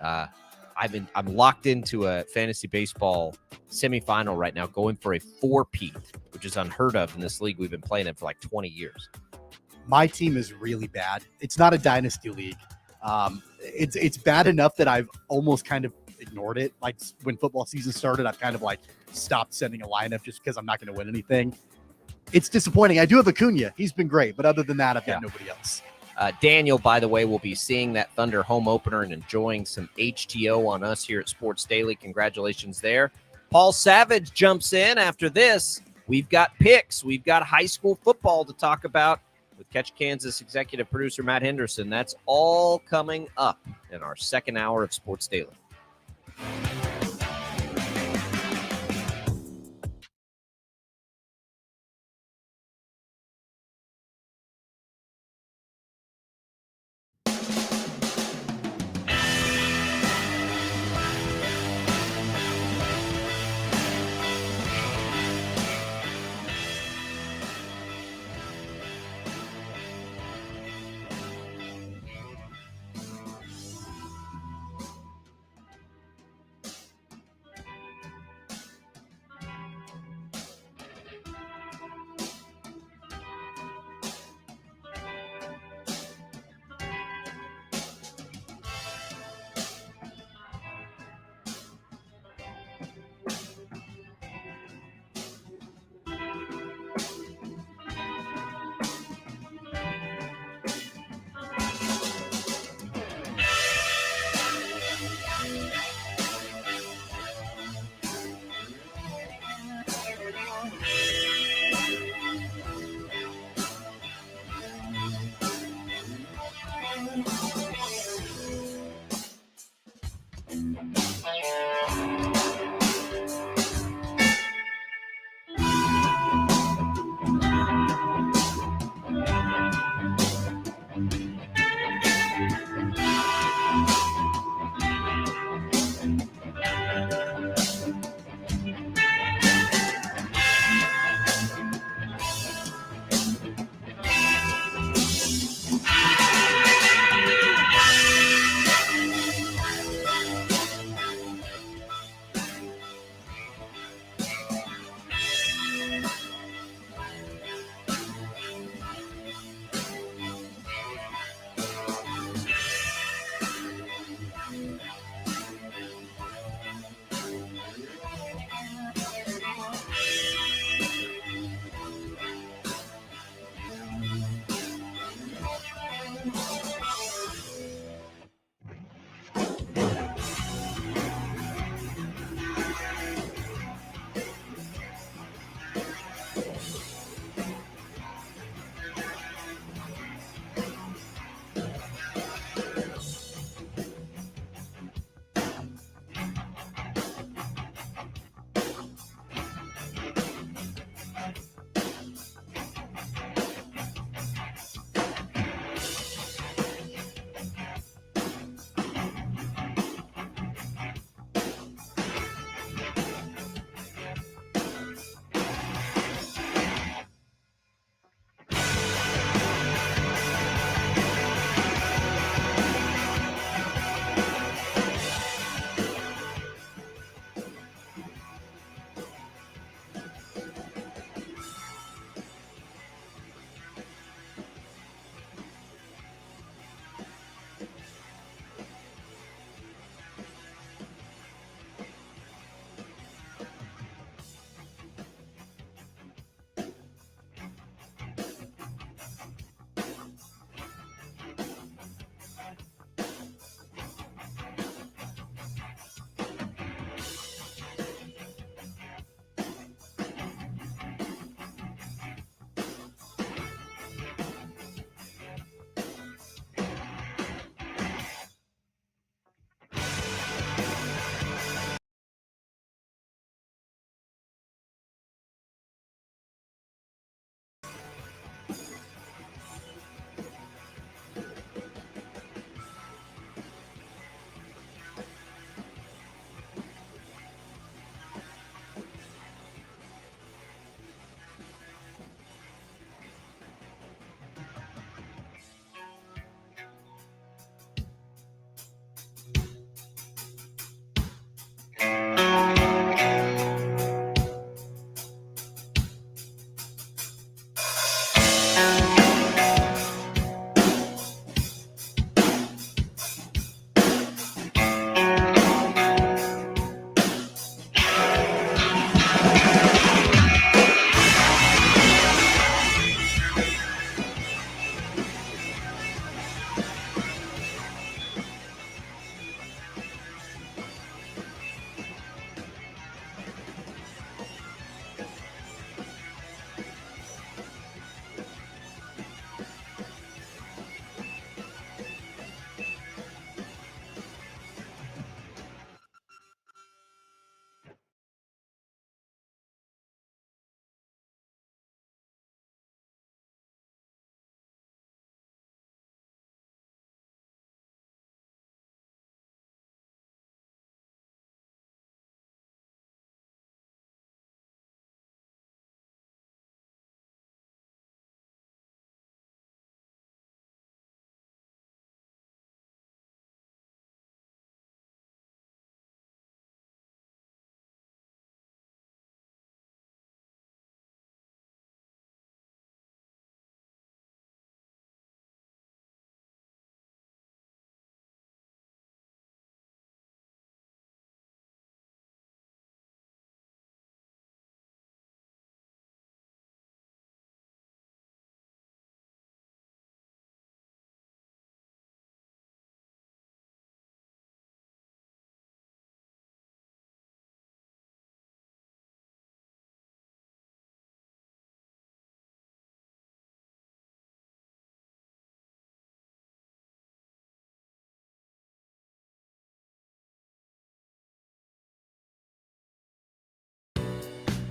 I'm locked into a fantasy baseball semifinal right now, going for a 4-peat, which is unheard of in this league. We've been playing it for 20 years. My team is really bad. It's not a dynasty league. It's bad enough that I've almost kind of ignored it. Like, when football season started, I've kind of stopped sending a lineup just because I'm not going to win anything. It's disappointing. I do have Acuna. He's been great. But other than that, I've got nobody else. Daniel, by the way, will be seeing that Thunder home opener and enjoying some HTO on us here at Sports Daily. Congratulations there. Paul Savage jumps in after this. We've got picks. We've got high school football to talk about with Catch Kansas executive producer Matt Henderson. That's all coming up in our second hour of Sports Daily.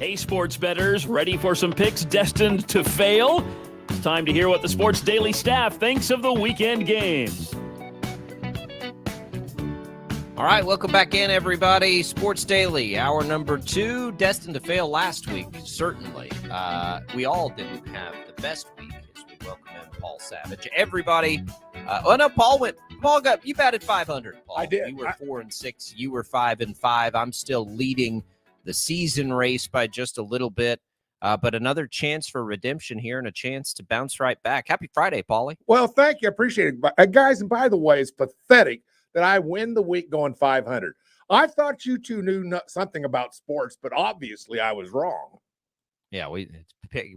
Hey, sports bettors, ready for some picks destined to fail? It's time to hear what the Sports Daily staff thinks of the weekend games. All right, welcome back in, everybody. Sports Daily, hour number 2, destined to fail last week, certainly. We all didn't have the best week as we welcome in Paul Savage. Everybody, you batted 500, Paul. I did. You were 4-6. You were 5-5. I'm still leading the season race by just a little bit. But another chance for redemption here and a chance to bounce right back. Happy Friday, Paulie. Well, thank you. I appreciate it. Guys, and by the way, it's pathetic that I win the week going 500. I thought you two knew something about sports, but obviously I was wrong. Yeah,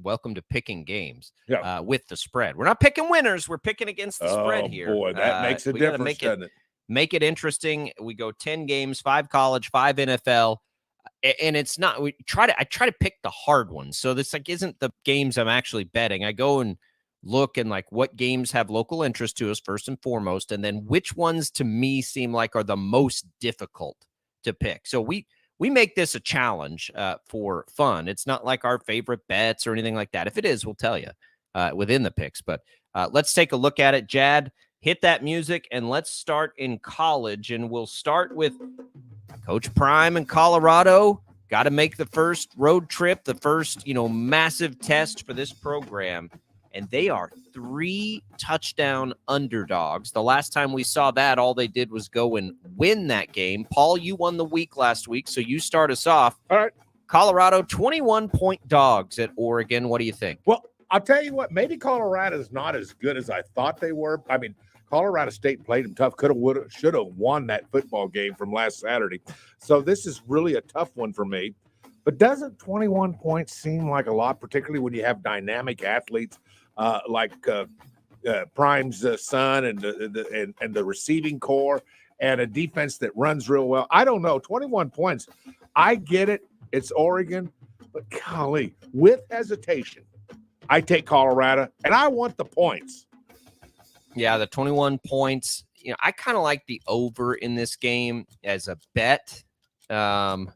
welcome to picking games Yeah. With the spread. We're not picking winners. We're picking against the spread here. Boy, that makes a difference, doesn't it? Make it interesting. We go 10 games, 5 college, 5 NFL. And it's not, I try to pick the hard ones. So this isn't the games I'm actually betting. I go and look and what games have local interest to us first and foremost, and then which ones to me seem like are the most difficult to pick. So we make this a challenge for fun. It's not like our favorite bets or anything like that. If it is, we'll tell you within the picks. But let's take a look at it. Jad, hit that music, and let's start in college. And we'll start with Coach Prime in Colorado. Got to make the first road trip, the first, massive test for this program. And they are 3 touchdown underdogs. The last time we saw that, all they did was go and win that game. Paul, you won the week last week, so you start us off. All right. Colorado, 21-point dogs at Oregon. What do you think? Well, I'll tell you what, maybe Colorado is not as good as I thought they were. I mean, Colorado State played them tough, should have won that football game from last Saturday. So this is really a tough one for me. But doesn't 21 points seem like a lot, particularly when you have dynamic athletes like Prime's son and the receiving core and a defense that runs real well? I don't know. 21 points. I get it. It's Oregon. But golly, with hesitation, I take Colorado, and I want the points. Yeah, the 21 points. I kind of like the over in this game as a bet. I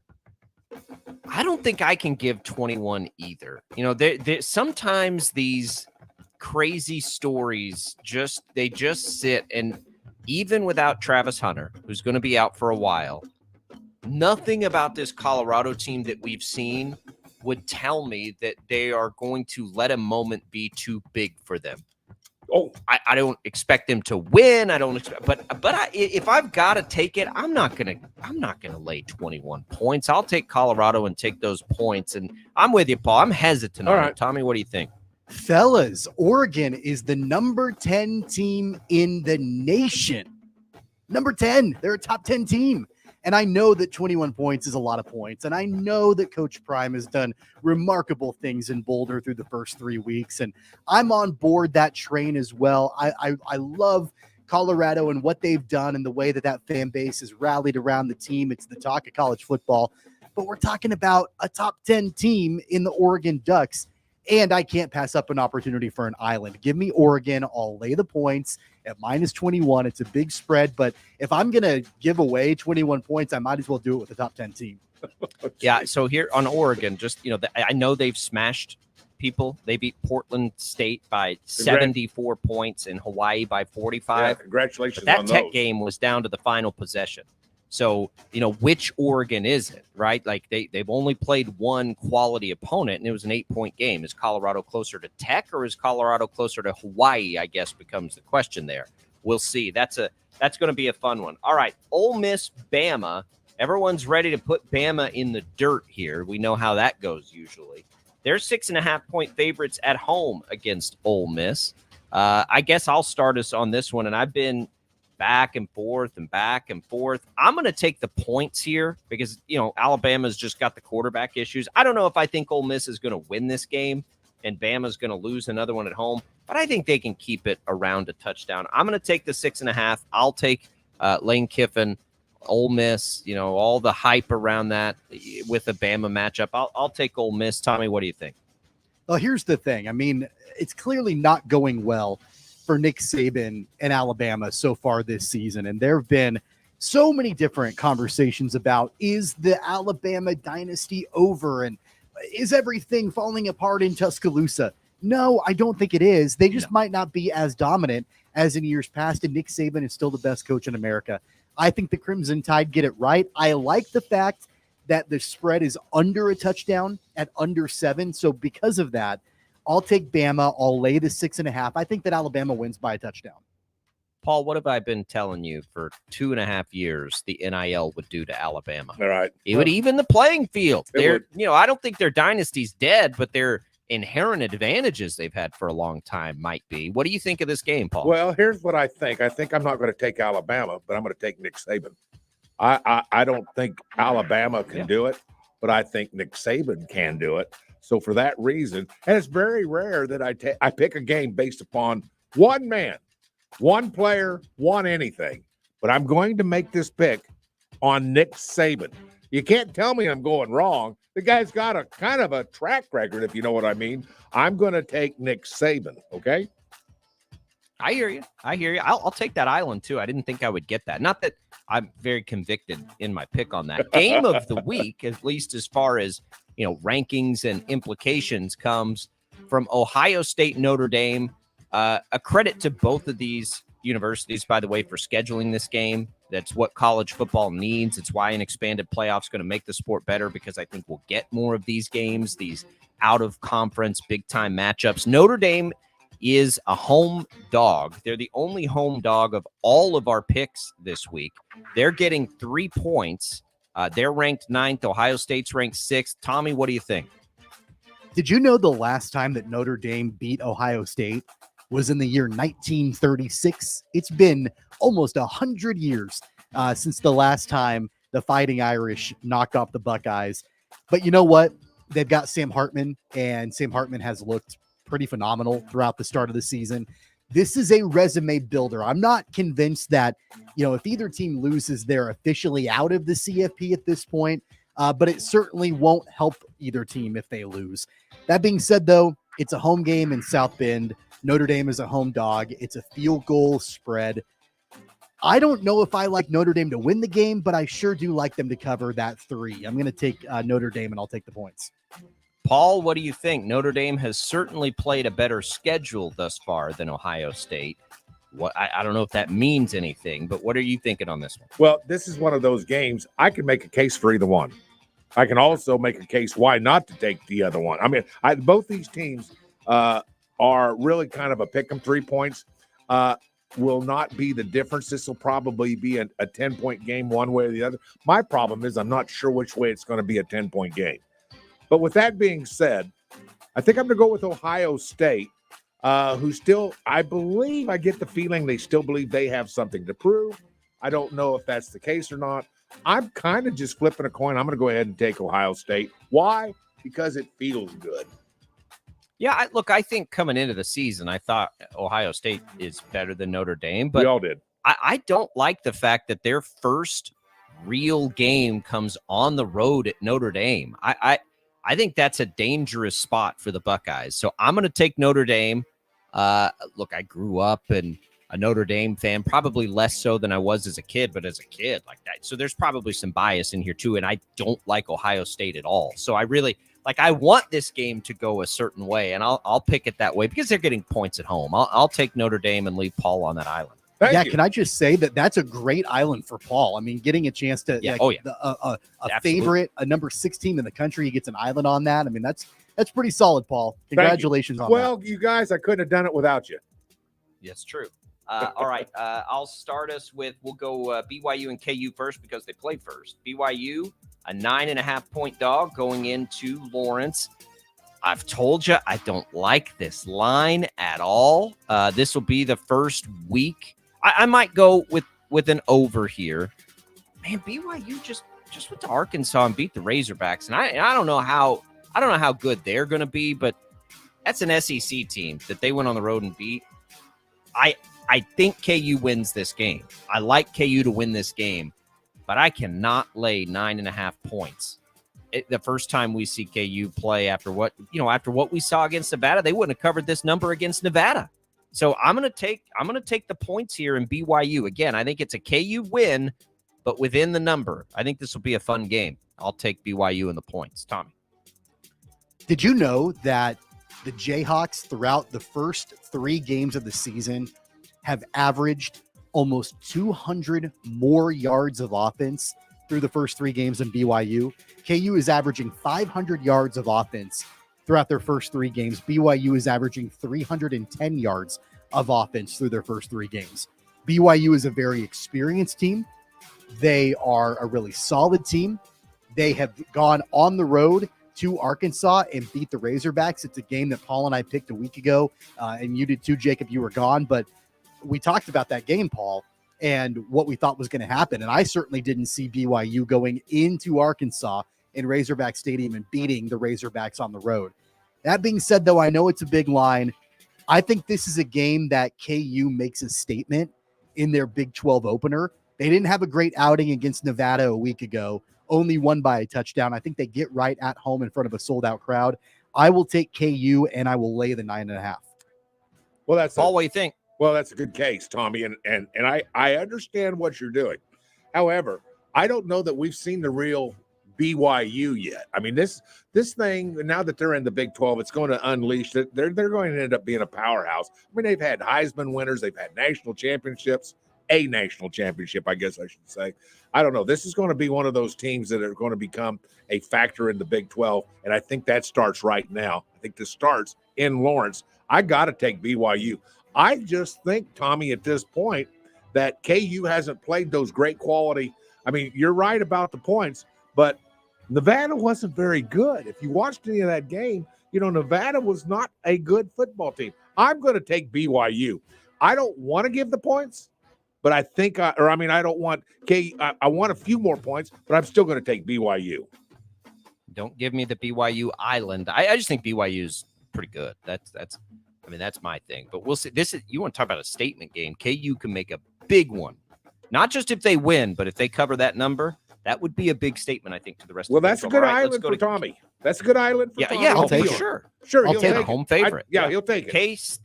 don't think I can give 21 either. Sometimes these crazy stories just sit, and even without Travis Hunter, who's going to be out for a while, nothing about this Colorado team that we've seen would tell me that they are going to let a moment be too big for them. Oh, I don't expect them to win. I don't expect, but if I've got to take it, I'm not gonna lay 21 points. I'll take Colorado and take those points. And I'm with you, Paul. I'm hesitant on it. Tommy, what do you think? Fellas, Oregon is the number 10 team in the nation. Number 10. They're a top 10 team. And I know that 21 points is a lot of points. And I know that Coach Prime has done remarkable things in Boulder through the first 3 weeks. And I'm on board that train as well. I love Colorado and what they've done and the way that fan base has rallied around the team. It's the talk of college football. But we're talking about a top 10 team in the Oregon Ducks. And I can't pass up an opportunity for an island. Give me Oregon. I'll lay the points at minus 21. It's a big spread, but if I'm going to give away 21 points, I might as well do it with the top 10 team. Yeah, so here on Oregon, just, I know they've smashed people. They beat Portland State by 74 points and Hawaii by 45. Yeah, congratulations but on that Tech those. game was down to the final possession. So, which Oregon is it, right? Like they've only played one quality opponent, and it was an 8-point game. Is Colorado closer to Tech or is Colorado closer to Hawaii, I guess, becomes the question there. We'll see. That's going to be a fun one. All right, Ole Miss, Bama. Everyone's ready to put Bama in the dirt here. We know how that goes usually. They're 6.5-point favorites at home against Ole Miss. I guess I'll start us on this one, and I've been back and forth and back and forth. I'm going to take the points here because, Alabama's just got the quarterback issues. I don't know if I think Ole Miss is going to win this game and Bama's going to lose another one at home, but I think they can keep it around a touchdown. I'm going to take the 6.5. I'll take Lane Kiffin, Ole Miss, all the hype around that with a Bama matchup. I'll take Ole Miss. Tommy, what do you think? Well, here's the thing. I mean, it's clearly not going well for Nick Saban and Alabama so far this season. And there have been so many different conversations about, is the Alabama dynasty over? And is everything falling apart in Tuscaloosa? No, I don't think it is. They just might not be as dominant as in years past, and Nick Saban is still the best coach in America. I think the Crimson Tide get it right. I like the fact that the spread is under a touchdown at under 7. So because of that, I'll take Bama. I'll lay the 6.5. I think that Alabama wins by a touchdown. Paul, what have I been telling you for 2.5 years the NIL would do to Alabama? All right. It would even the playing field. It would. I don't think their dynasty's dead, but their inherent advantages they've had for a long time might be. What do you think of this game, Paul? Well, here's what I think. I think I'm not going to take Alabama, but I'm going to take Nick Saban. I don't think Alabama can do it, but I think Nick Saban can do it. So for that reason, and it's very rare that I pick a game based upon one man, one player, one anything. But I'm going to make this pick on Nick Saban. You can't tell me I'm going wrong. The guy's got a kind of a track record, if you know what I mean. I'm going to take Nick Saban, okay? I hear you. I'll take that island, too. I didn't think I would get that. Not that I'm very convicted in my pick on that. Game of the week, at least as far as, rankings and implications, comes from Ohio State, Notre Dame. A credit to both of these universities, by the way, for scheduling this game. That's what college football needs. It's why an expanded playoff is going to make the sport better, because I think we'll get more of these games, these out-of-conference, big-time matchups. Notre Dame is a home dog. They're the only home dog of all of our picks this week. They're getting 3 points. They're ranked 9th. Ohio State's ranked 6th. Tommy, what do you think? Did you know the last time that Notre Dame beat Ohio State was in the year 1936? It's been almost 100 years since the last time the Fighting Irish knocked off the Buckeyes. But you know what? They've got Sam Hartman, and Sam Hartman has looked pretty phenomenal throughout the start of the season. This is a resume builder. I'm not convinced that, if either team loses, they're officially out of the CFP at this point, but it certainly won't help either team if they lose. That being said, though, it's a home game in South Bend. Notre Dame is a home dog. It's a field goal spread. I don't know if I like Notre Dame to win the game, but I sure do like them to cover that 3. I'm going to take Notre Dame, and I'll take the points. Paul, what do you think? Notre Dame has certainly played a better schedule thus far than Ohio State. I don't know if that means anything, but what are you thinking on this one? Well, this is one of those games. I can make a case for either one. I can also make a case why not to take the other one. I mean, both these teams are really kind of a pick 'em. 3 points will not be the difference. This will probably be a 10-point game one way or the other. My problem is I'm not sure which way it's going to be a 10-point game. But with that being said, I think I'm going to go with Ohio State, who still, I get the feeling they still believe they have something to prove. I don't know if that's the case or not. I'm kind of just flipping a coin. I'm going to go ahead and take Ohio State. Why? Because it feels good. Yeah, I think coming into the season, I thought Ohio State is better than Notre Dame. But we all did. I don't like the fact that their first real game comes on the road at Notre Dame. I think that's a dangerous spot for the Buckeyes. So I'm going to take Notre Dame. Look, I grew up and a Notre Dame fan, probably less so than I was as a kid, but as a kid like that. So there's probably some bias in here too. And I don't like Ohio State at all. So I really I want this game to go a certain way, and I'll pick it that way because they're getting points at home. I'll take Notre Dame and leave Paul on that island. Thank you. Can I just say that's a great island for Paul? I mean, getting a chance to a favorite, a number 6 team in the country, he gets an island on that. I mean, that's pretty solid, Paul. Congratulations on that. Well, you guys, I couldn't have done it without you. Yes, true. All right, I'll start us with, we'll go BYU and KU first because they played first. BYU, a 9.5-point dog going into Lawrence. I've told you I don't like this line at all. This will be the first week. I might go with an over here. Man, BYU just went to Arkansas and beat the Razorbacks, and I don't know how good they're going to be, but that's an SEC team that they went on the road and beat. I think KU wins this game. I like KU to win this game, but I cannot lay 9.5 points. The first time we see KU play after what we saw against Nevada, they wouldn't have covered this number against Nevada. So I'm going to take the points here in BYU. Again, I think it's a KU win, but within the number. I think this will be a fun game. I'll take BYU and the points. Tommy. Did you know that the Jayhawks throughout the first 3 games of the season have averaged almost 200 more yards of offense through the first 3 games than BYU? KU is averaging 500 yards of offense throughout their first 3 games. BYU is averaging 310 yards of offense through their first 3 games. BYU is a very experienced team. They are a really solid team. They have gone on the road to Arkansas and beat the Razorbacks. It's a game that Paul and I picked a week ago, and you did too, Jacob. You were gone, but we talked about that game, Paul, and what we thought was going to happen. And I certainly didn't see BYU going into Arkansas in Razorback Stadium and beating the Razorbacks on the road. That being said, though, I know it's a big line. I think this is a game that KU makes a statement in their Big 12 opener. They didn't have a great outing against Nevada a week ago, only won by a touchdown. I think they get right at home in front of a sold-out crowd. I will take KU, and I will lay the 9.5. Well, that's Paul, what do you think? Well, that's a good case, Tommy, and I understand what you're doing. However, I don't know that we've seen the real BYU yet. I mean, this thing, now that they're in the Big 12, it's going to unleash it. They're going to end up being a powerhouse. I mean, they've had Heisman winners, they've had national championships, a national championship, I guess I should say. I don't know. This is going to be one of those teams that are going to become a factor in the Big 12, and I think that starts right now. I think this starts in Lawrence. I got to take BYU. I just think, Tommy, at this point, that KU hasn't played those great quality. I mean, you're right about the points, but Nevada wasn't very good. If you watched any of that game, Nevada was not a good football team. I'm going to take BYU. I don't want to give the points, but I think, I don't want I want a few more points, but I'm still going to take BYU. Don't give me the BYU Island. I just think BYU is pretty good. That's my thing. But we'll see. You want to talk about a statement game. KU can make a big one. Not just if they win, but if they cover that number, that would be a big statement, I think, to the rest of the Well, that's a good island for Tommy. That's a good island for Tommy. Yeah, I'll take it. Sure, I'll take a home favorite. He'll take it.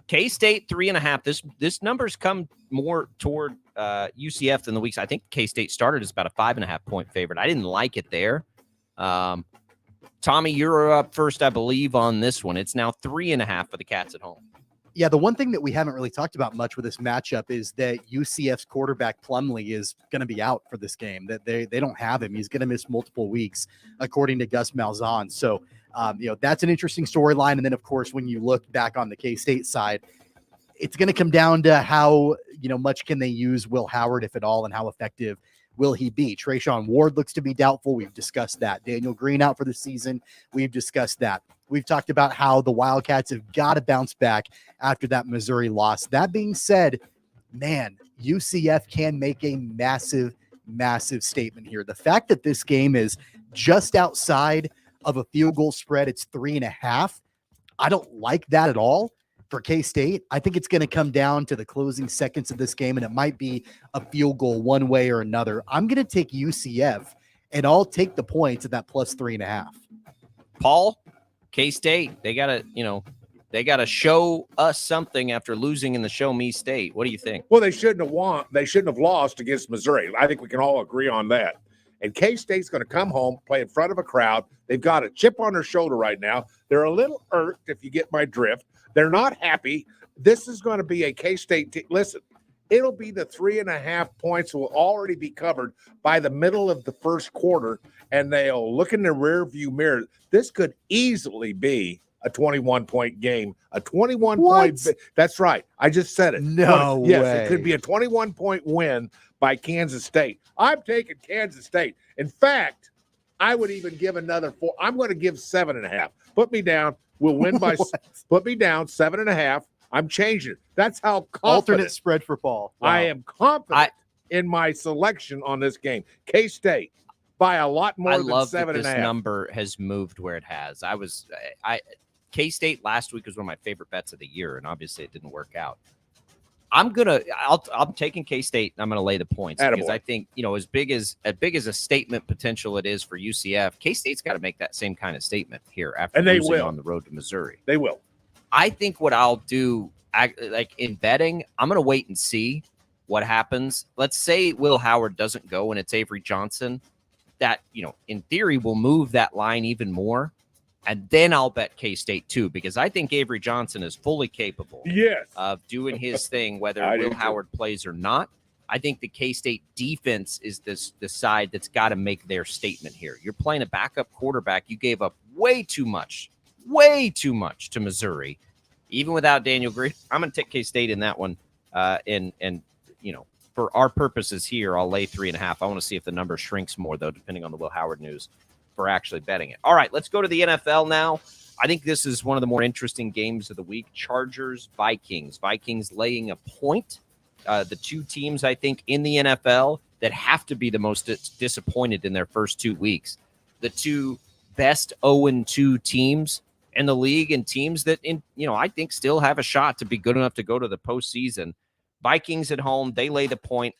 K-State 3.5. This number's come more toward UCF than the weeks. I think K-State started as about a 5.5 point favorite. I didn't like it there. Tommy, you're up first, I believe, on this one. It's now 3.5 for the Cats at home. Yeah, the one thing that we haven't really talked about much with this matchup is that UCF's quarterback Plumlee is going to be out for this game. That they don't have him. He's going to miss multiple weeks, according to Gus Malzahn. So, that's an interesting storyline. And then, of course, when you look back on the K-State side, it's going to come down to how much can they use Will Howard, if at all, and how effective will he be? Trayshawn Ward looks to be doubtful. We've discussed that. Daniel Green out for the season. We've discussed that. We've talked about how the Wildcats have got to bounce back after that Missouri loss. That being said, man, UCF can make a massive, massive statement here. The fact that this game is just outside of a field goal spread, it's 3.5. I don't like that at all. For K-State, I think it's going to come down to the closing seconds of this game, and it might be a field goal one way or another. I'm going to take UCF, and I'll take the points at that plus 3.5. Paul, K-State, they got to show us something after losing in the Show Me State. What do you think? Well, they shouldn't have won. They shouldn't have lost against Missouri. I think we can all agree on that. And K-State's going to come home, play in front of a crowd. They've got a chip on their shoulder right now. They're a little irked, if you get my drift. They're not happy. This is going to be a K-State team. Listen, it'll be the 3.5 points will already be covered by the middle of the first quarter, and they'll look in the rearview mirror. This could easily be a 21-point game. A 21-point. That's right. I just said it. No way. Yes, it could be a 21-point win by Kansas State. I'm taking Kansas State. In fact, I would even give another 4. I'm going to give 7.5. Put me down. We'll win by put me down 7.5. I'm changing it. That's how confident. Alternate spread for Paul. Wow. I am confident in my selection on this game. K-State by a lot more than 7.5. I love that this number has moved where it has. K-State last week was one of my favorite bets of the year, and obviously it didn't work out. I'm taking K-State. And I'm gonna lay the points because I think as big as a statement potential it is for UCF, K-State's got to make that same kind of statement here after losing on the road to Missouri. They will. I think what I'll do, like in betting, I'm gonna wait and see what happens. Let's say Will Howard doesn't go and it's Avery Johnson. That in theory will move that line even more. And then I'll bet K-State too, because I think Avery Johnson is fully capable Yes. of doing his thing, whether I do Will too. Howard plays or not. I think the K-State defense is the side that's got to make their statement here. You're playing a backup quarterback. You gave up way too much to Missouri, even without Daniel Green. I'm going to take K-State in that one. And for our purposes here, I'll lay 3.5. I want to see if the number shrinks more, though, depending on the Will Howard news for actually betting it. All right, let's go to the NFL now. I think this is one of the more interesting games of the week. Chargers, Vikings. Vikings laying a point. The two teams, I think, in the NFL that have to be the most disappointed in their first 2 weeks. The two best 0-2 teams in the league, and teams that, I think still have a shot to be good enough to go to the postseason. Vikings at home, they lay the point.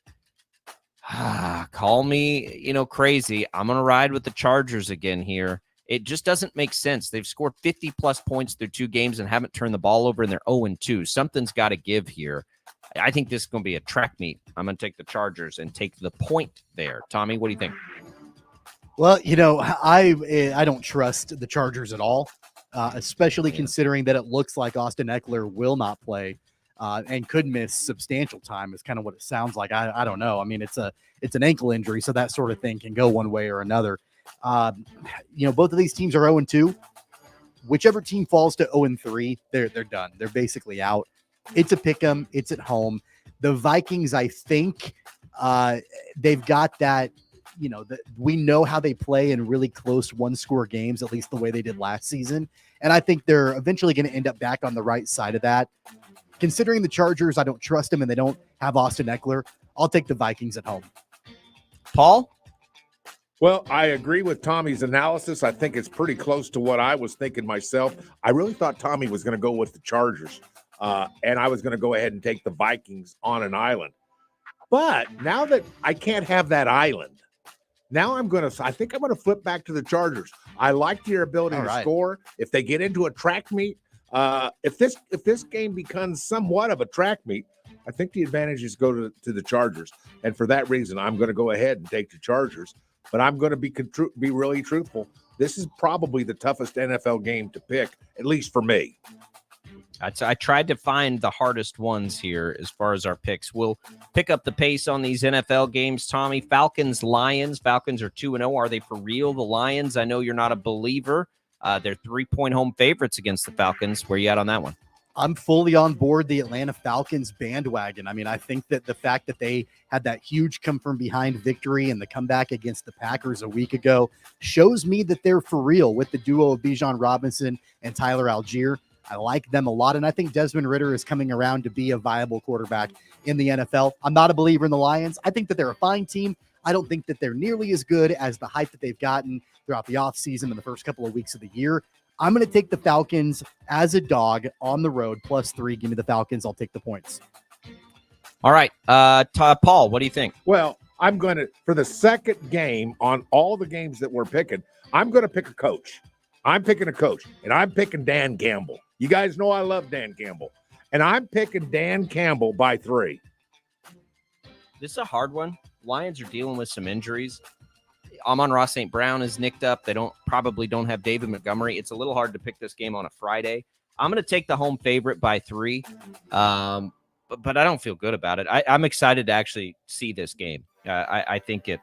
Call me, crazy. I'm going to ride with the Chargers again here. It just doesn't make sense. They've scored 50-plus points through 2 games and haven't turned the ball over, and they're 0-2. Something's got to give here. I think this is going to be a track meet. I'm going to take the Chargers and take the point there. Tommy, what do you think? Well, I don't trust the Chargers at all, especially considering that it looks like Austin Eckler will not play and could miss substantial time is kind of what it sounds like. I don't know. I mean, it's an ankle injury, so that sort of thing can go one way or another. Both of these teams are 0-2. Whichever team falls to 0-3, they're done. They're basically out. It's a pick 'em. It's at home. The Vikings, I think, they've got that. We know how they play in really close one-score games, at least the way they did last season. And I think they're eventually going to end up back on the right side of that. Considering the Chargers, I don't trust them, and they don't have Austin Eckler. I'll take the Vikings at home. Paul? Well, I agree with Tommy's analysis. I think it's pretty close to what I was thinking myself. I really thought Tommy was going to go with the Chargers, and I was going to go ahead and take the Vikings on an island. But now that I can't have that island, now I think I'm going to flip back to the Chargers. I like their ability to score. If they get into a track meet, if this game becomes somewhat of a track meet, I think the advantages go to the Chargers. And for that reason, I'm going to go ahead and take the Chargers. But I'm going to be really truthful. This is probably the toughest NFL game to pick, at least for me. I tried to find the hardest ones here as far as our picks. We'll pick up the pace on these NFL games. Tommy, Falcons, Lions. Falcons are 2-0. Are they for real, the Lions? I know you're not a believer. They're 3-point home favorites against the Falcons. Where are you at on that one? I'm fully on board the Atlanta Falcons bandwagon. I mean, I think that the fact that they had that huge come from behind victory and the comeback against the Packers a week ago shows me that they're for real with the duo of Bijan Robinson and Tyler Algier. I like them a lot, and I think Desmond Ridder is coming around to be a viable quarterback in the NFL. I'm not a believer in the Lions. I think that they're a fine team. I don't think that they're nearly as good as the hype that they've gotten throughout the offseason and the first couple of weeks of the year. I'm going to take the Falcons as a dog on the road, +3. Give me the Falcons. I'll take the points. All right. Paul, what do you think? Well, I'm going to, for the second game on all the games that we're picking, I'm going to pick a coach. I'm picking a coach, and I'm picking Dan Campbell. You guys know I love Dan Campbell. And I'm picking Dan Campbell by 3. This is a hard one. Lions are dealing with some injuries. Amon-Ra St. Brown is nicked up. They probably don't have David Montgomery. It's a little hard to pick this game on a Friday. I'm going to take the home favorite by 3, but I don't feel good about it. I'm excited to actually see this game. I think it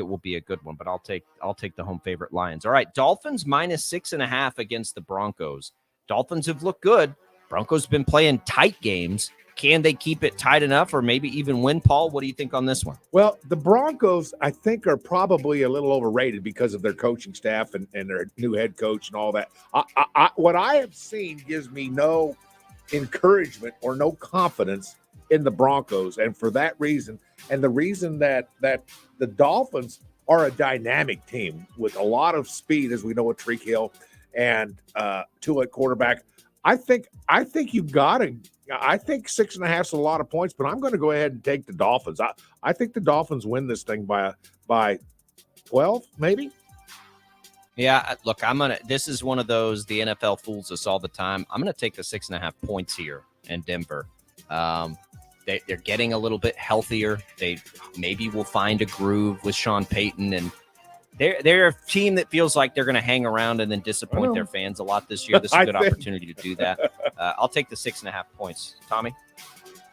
will be a good one, but I'll take the home favorite Lions. All right, Dolphins -6.5 against the Broncos. Dolphins have looked good. Broncos have been playing tight games. Can they keep it tight enough or maybe even win, Paul? What do you think on this one? Well, the Broncos, I think, are probably a little overrated because of their coaching staff and their new head coach and all that. What I have seen gives me no encouragement or no confidence in the Broncos. And for that reason, and the reason that the Dolphins are a dynamic team with a lot of speed, as we know with Tyreek Hill and Tua at quarterback, I think you've got to. I think 6.5 is a lot of points, but I'm going to go ahead and take the Dolphins. I think the Dolphins win this thing by 12, maybe. Yeah, look, this is one of those, the NFL fools us all the time. I'm going to take the 6.5 points here in Denver. They're getting a little bit healthier. They maybe will find a groove with Sean Payton, and They're a team that feels like they're going to hang around and then disappoint their fans a lot this year. This is a good opportunity to do that. I'll take the 6.5 points. Tommy?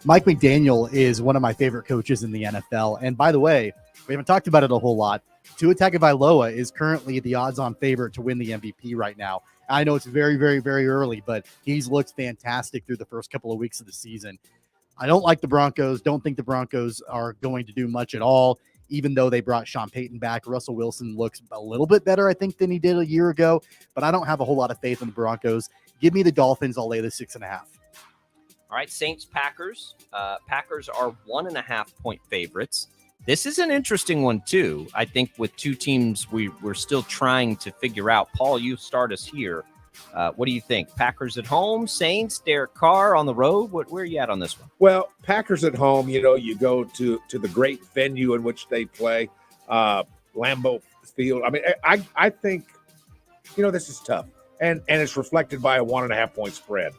Mike McDaniel is one of my favorite coaches in the NFL. And by the way, we haven't talked about it a whole lot. Tua Tagovailoa is currently the odds-on favorite to win the MVP right now. I know it's very, very, very early, but he's looked fantastic through the first couple of weeks of the season. I don't like the Broncos. Don't think the Broncos are going to do much at all, even though they brought Sean Payton back. Russell Wilson looks a little bit better, I think, than he did a year ago, but I don't have a whole lot of faith in the Broncos. Give me the Dolphins. I'll lay the 6.5. All right, Saints-Packers. Packers are 1.5-point favorites. This is an interesting one, too. I think with two teams we're still trying to figure out. Paul, you start us here. What do you think? Packers at home, Saints, Derek Carr on the road? Where are you at on this one? Well, Packers at home, you go to the great venue in which they play, Lambeau Field. I mean, I think, this is tough. And it's reflected by a 1.5-point spread.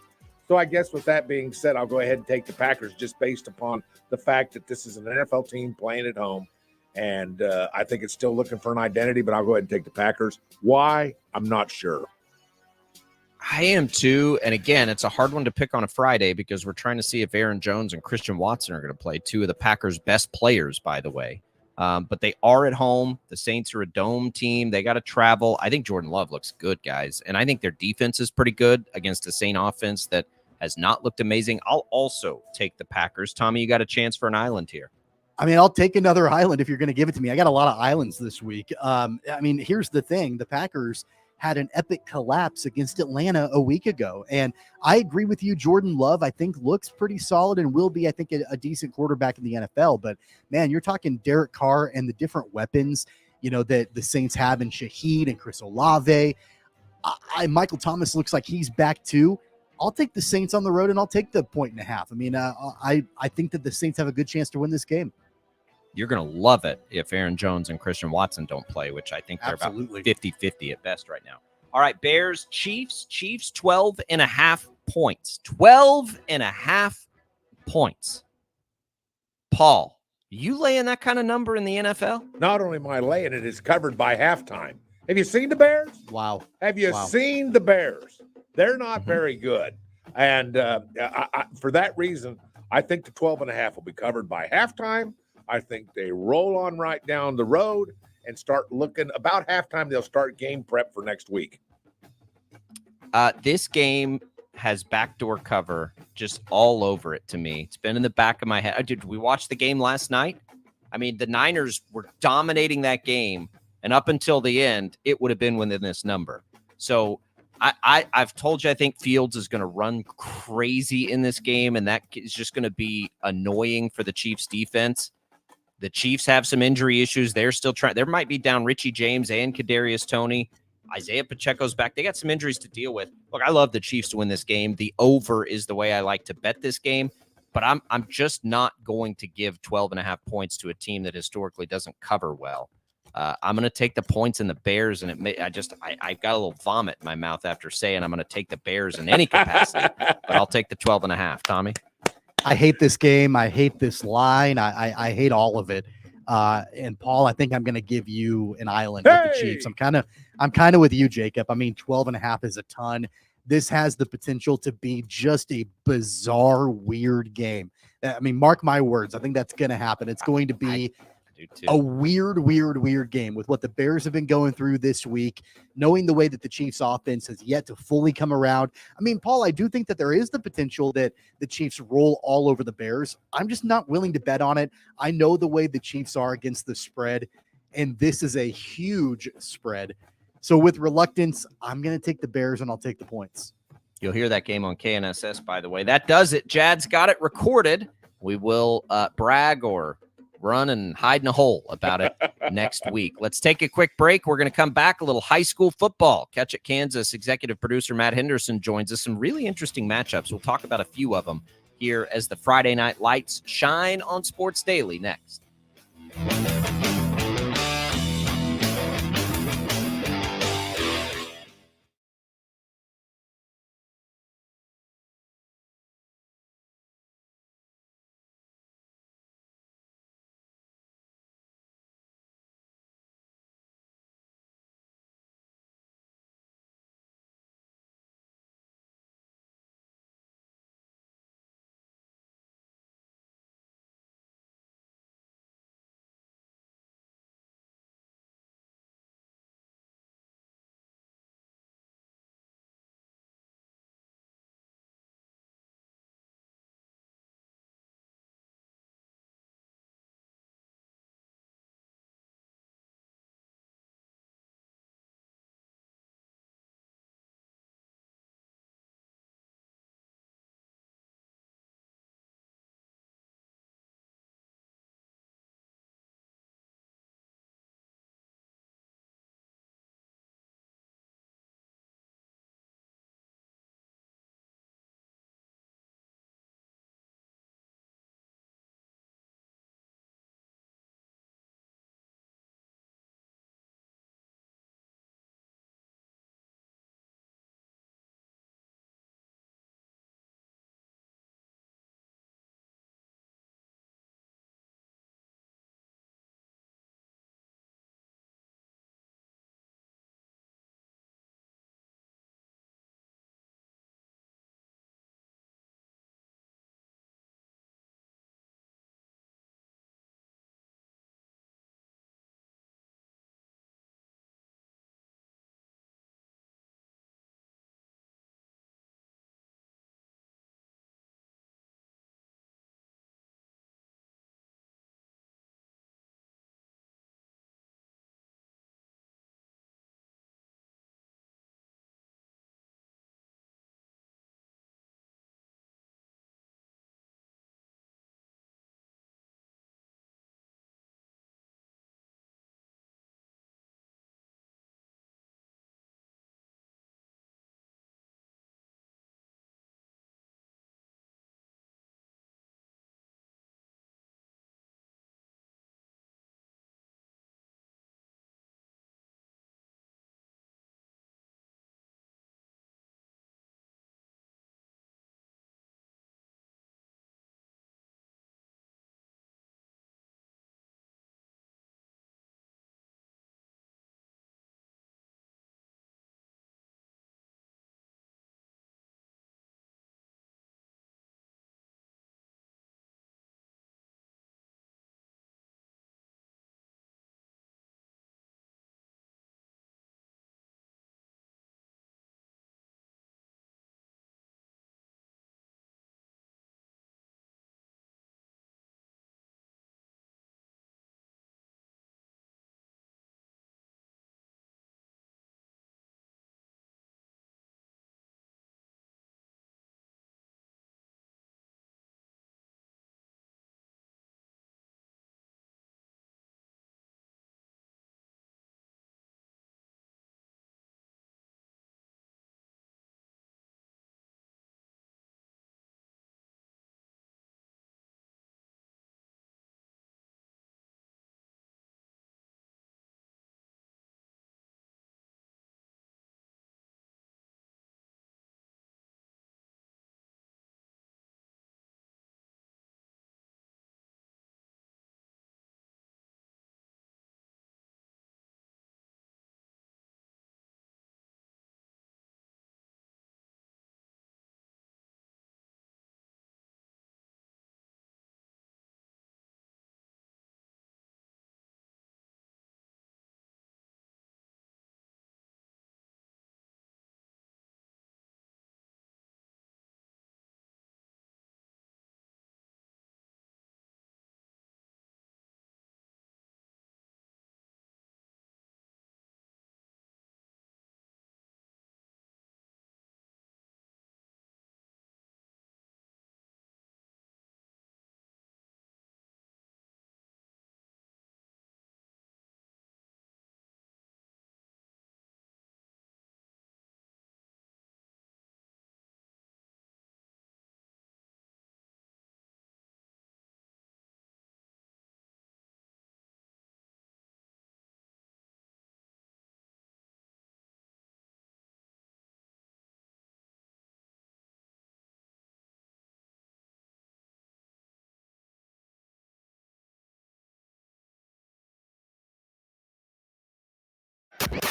So I guess with that being said, I'll go ahead and take the Packers just based upon the fact that this is an NFL team playing at home. And I think it's still looking for an identity, but I'll go ahead and take the Packers. Why? I'm not sure. I am too. And again, it's a hard one to pick on a Friday because we're trying to see if Aaron Jones and Christian Watson are going to play, two of the Packers' best players, by the way. But they are at home. The Saints are a dome team. They got to travel. I think Jordan Love looks good, guys. And I think their defense is pretty good against a Saint offense that has not looked amazing. I'll also take the Packers. Tommy, you got a chance for an island here. I mean, I'll take another island if you're going to give it to me. I got a lot of islands this week. I mean, here's the thing. The Packers had an epic collapse against Atlanta a week ago. And I agree with you. Jordan Love, I think, looks pretty solid and will be, I think, a decent quarterback in the NFL. But, man, you're talking Derek Carr and the different weapons, that the Saints have in Shaheed and Chris Olave. Michael Thomas looks like he's back too. I'll take the Saints on the road, and I'll take the 1.5. I mean, I think that the Saints have a good chance to win this game. You're going to love it if Aaron Jones and Christian Watson don't play, which I think they're Absolutely. about 50-50 at best right now. All right, Bears, Chiefs, 12.5 points. 12.5 points. Paul, you laying that kind of number in the NFL? Not only am I laying it, it's covered by halftime. Have you seen the Bears? Wow. Have you seen the Bears? They're not very good. And for that reason, I think the 12.5 will be covered by halftime. I think they roll on right down the road and start looking. About halftime, they'll start game prep for next week. This game has backdoor cover just all over it to me. It's been in the back of my head. Did we watch the game last night? I mean, the Niners were dominating that game, and up until the end, it would have been within this number. So I've told you I think Fields is going to run crazy in this game, and that is just going to be annoying for the Chiefs defense. The Chiefs have some injury issues. They're still trying. There might be down Richie James and Kadarius Toney. Isaiah Pacheco's back. They got some injuries to deal with. Look, I love the Chiefs to win this game. The over is the way I like to bet this game, but I'm just not going to give 12.5 points to a team that historically doesn't cover well. I'm going to take the points in the Bears, and I got a little vomit in my mouth after saying I'm going to take the Bears in any capacity, but I'll take the 12.5. Tommy? I hate this game. I hate this line. I hate all of it. And Paul, I think I'm going to give you an island with the Chiefs. I'm kind of with you, Jacob. I mean, 12.5 is a ton. This has the potential to be just a bizarre, weird game. I mean, mark my words. I think that's going to happen. It's going to be a weird game with what the Bears have been going through this week, knowing the way that the Chiefs offense has yet to fully come around. I mean, Paul, I do think that there is the potential that the Chiefs roll all over the Bears. I'm just not willing to bet on it. I know the way the Chiefs are against the spread, and this is a huge spread. So with reluctance, I'm going to take the Bears, and I'll take the points. You'll hear that game on KNSS, by the way. That does it. Jad's got it recorded. We will brag or run and hide in a hole about it next week. Let's take a quick break. We're going to come back. A little high school football. Catch It Kansas. Executive producer Matt Henderson joins us. Some really interesting matchups. We'll talk about a few of them here as the Friday night lights shine on Sports Daily next.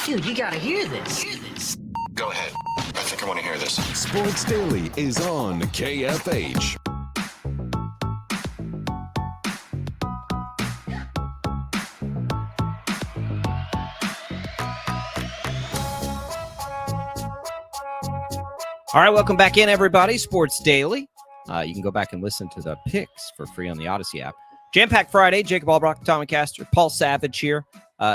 Dude, you gotta hear this. Go ahead. I think I want to hear this. Sports Daily is on KFH. All right, welcome back in, everybody. Sports Daily. You can go back and listen to the picks for free on the Odyssey app. Jam-packed Friday. Jacob Albracht, Tommy Castor, Paul Savage here,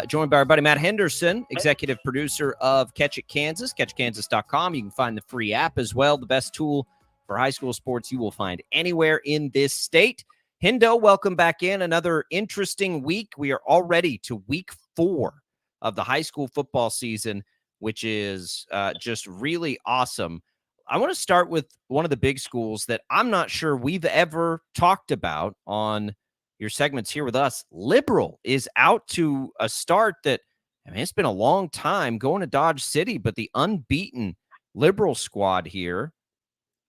joined by our buddy Matt Henderson, executive producer of Catch It Kansas, catchkansas.com. You can find the free app as well, the best tool for high school sports you will find anywhere in this state. Hendo, welcome back in. Another interesting week. We are already to week 4 of the high school football season, which is just really awesome. I want to start with one of the big schools that I'm not sure we've ever talked about on your segments here with us. Liberal is out to a start that, I mean, it's been a long time going to Dodge City, but the unbeaten Liberal squad here.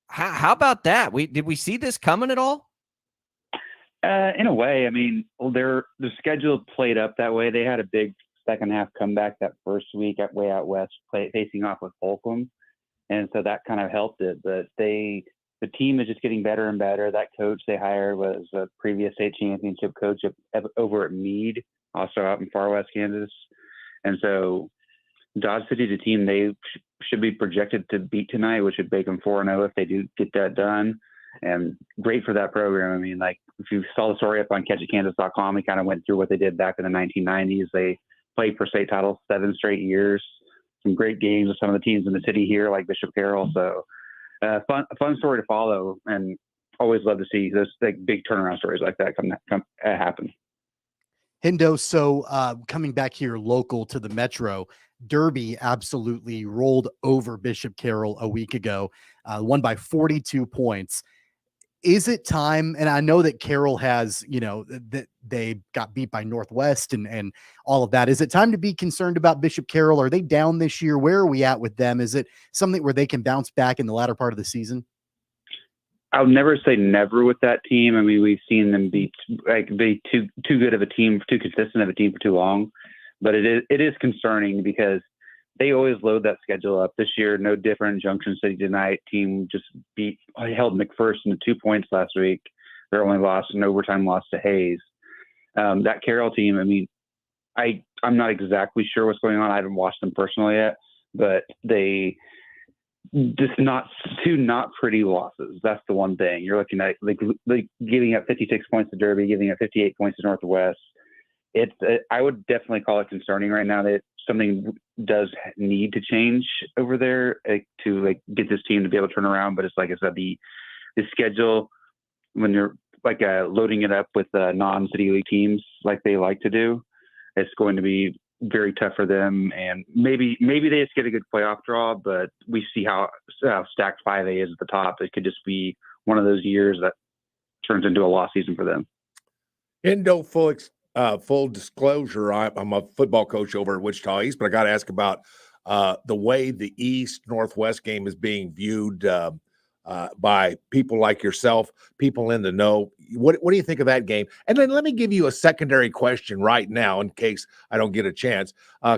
How about that? Did we see this coming at all? In a way, I mean, well, their schedule played up that way. They had a big second half comeback that first week way out west, facing off with Holcomb. And so that kind of helped it. But the team is just getting better and better. That coach they hired was a previous state championship coach over at Meade, also out in far west Kansas. And so Dodge City, the team they should be projected to beat tonight, which would make them 4-0 if they do get that done. And great for that program. I mean, like, if you saw the story up on catchitkansas.com, we kind of went through what they did back in the 1990s. They played for state titles 7 straight years. Some great games with some of the teams in the city here, like Bishop Carroll. So, a fun story to follow, and always love to see those big turnaround stories like that come happen. Hendo, so coming back here local to the Metro, Derby absolutely rolled over Bishop Carroll a week ago, won by 42 points. Is it time? And I know that Carroll has, that they got beat by Northwest and all of that. Is it time to be concerned about Bishop Carroll? Are they down this year? Where are we at with them? Is it something where they can bounce back in the latter part of the season? I'll never say never with that team. I mean, we've seen them be too good of a team, too consistent of a team for too long. But it is concerning because they always load that schedule up. This year, no different. Junction City tonight team just held McPherson to 2 points last week. Their only loss, an overtime loss to Hayes. That Carroll team, I mean, I'm not exactly sure what's going on. I haven't watched them personally yet, but they just not pretty losses. That's the one thing. You're looking at like giving up 56 points to Derby, giving up 58 points to Northwest. I would definitely call it concerning right now that something does need to change over there to get this team to be able to turn around. But it's like I said, the schedule, when you're loading it up with non-city league teams like they like to do, it's going to be very tough for them. And maybe they just get a good playoff draw, but we see how stacked 5A is at the top. It could just be one of those years that turns into a lost season for them. Endo, full disclosure, I'm a football coach over at Wichita East, but I got to ask about the way the East-Northwest game is being viewed by people like yourself, people in the know. What do you think of that game? And then let me give you a secondary question right now in case I don't get a chance.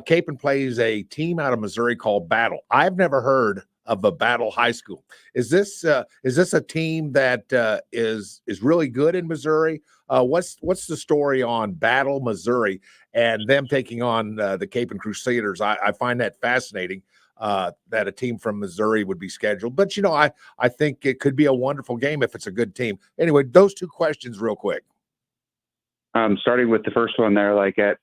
Capon plays a team out of Missouri called Battle. I've never heard of a Battle High School. Is this a team that is really good in Missouri? What's the story on Battle, Missouri, and them taking on the Capon Crusaders? I find that fascinating that a team from Missouri would be scheduled. But, I think it could be a wonderful game if it's a good team. Anyway, those two questions real quick. Starting with the first one there, at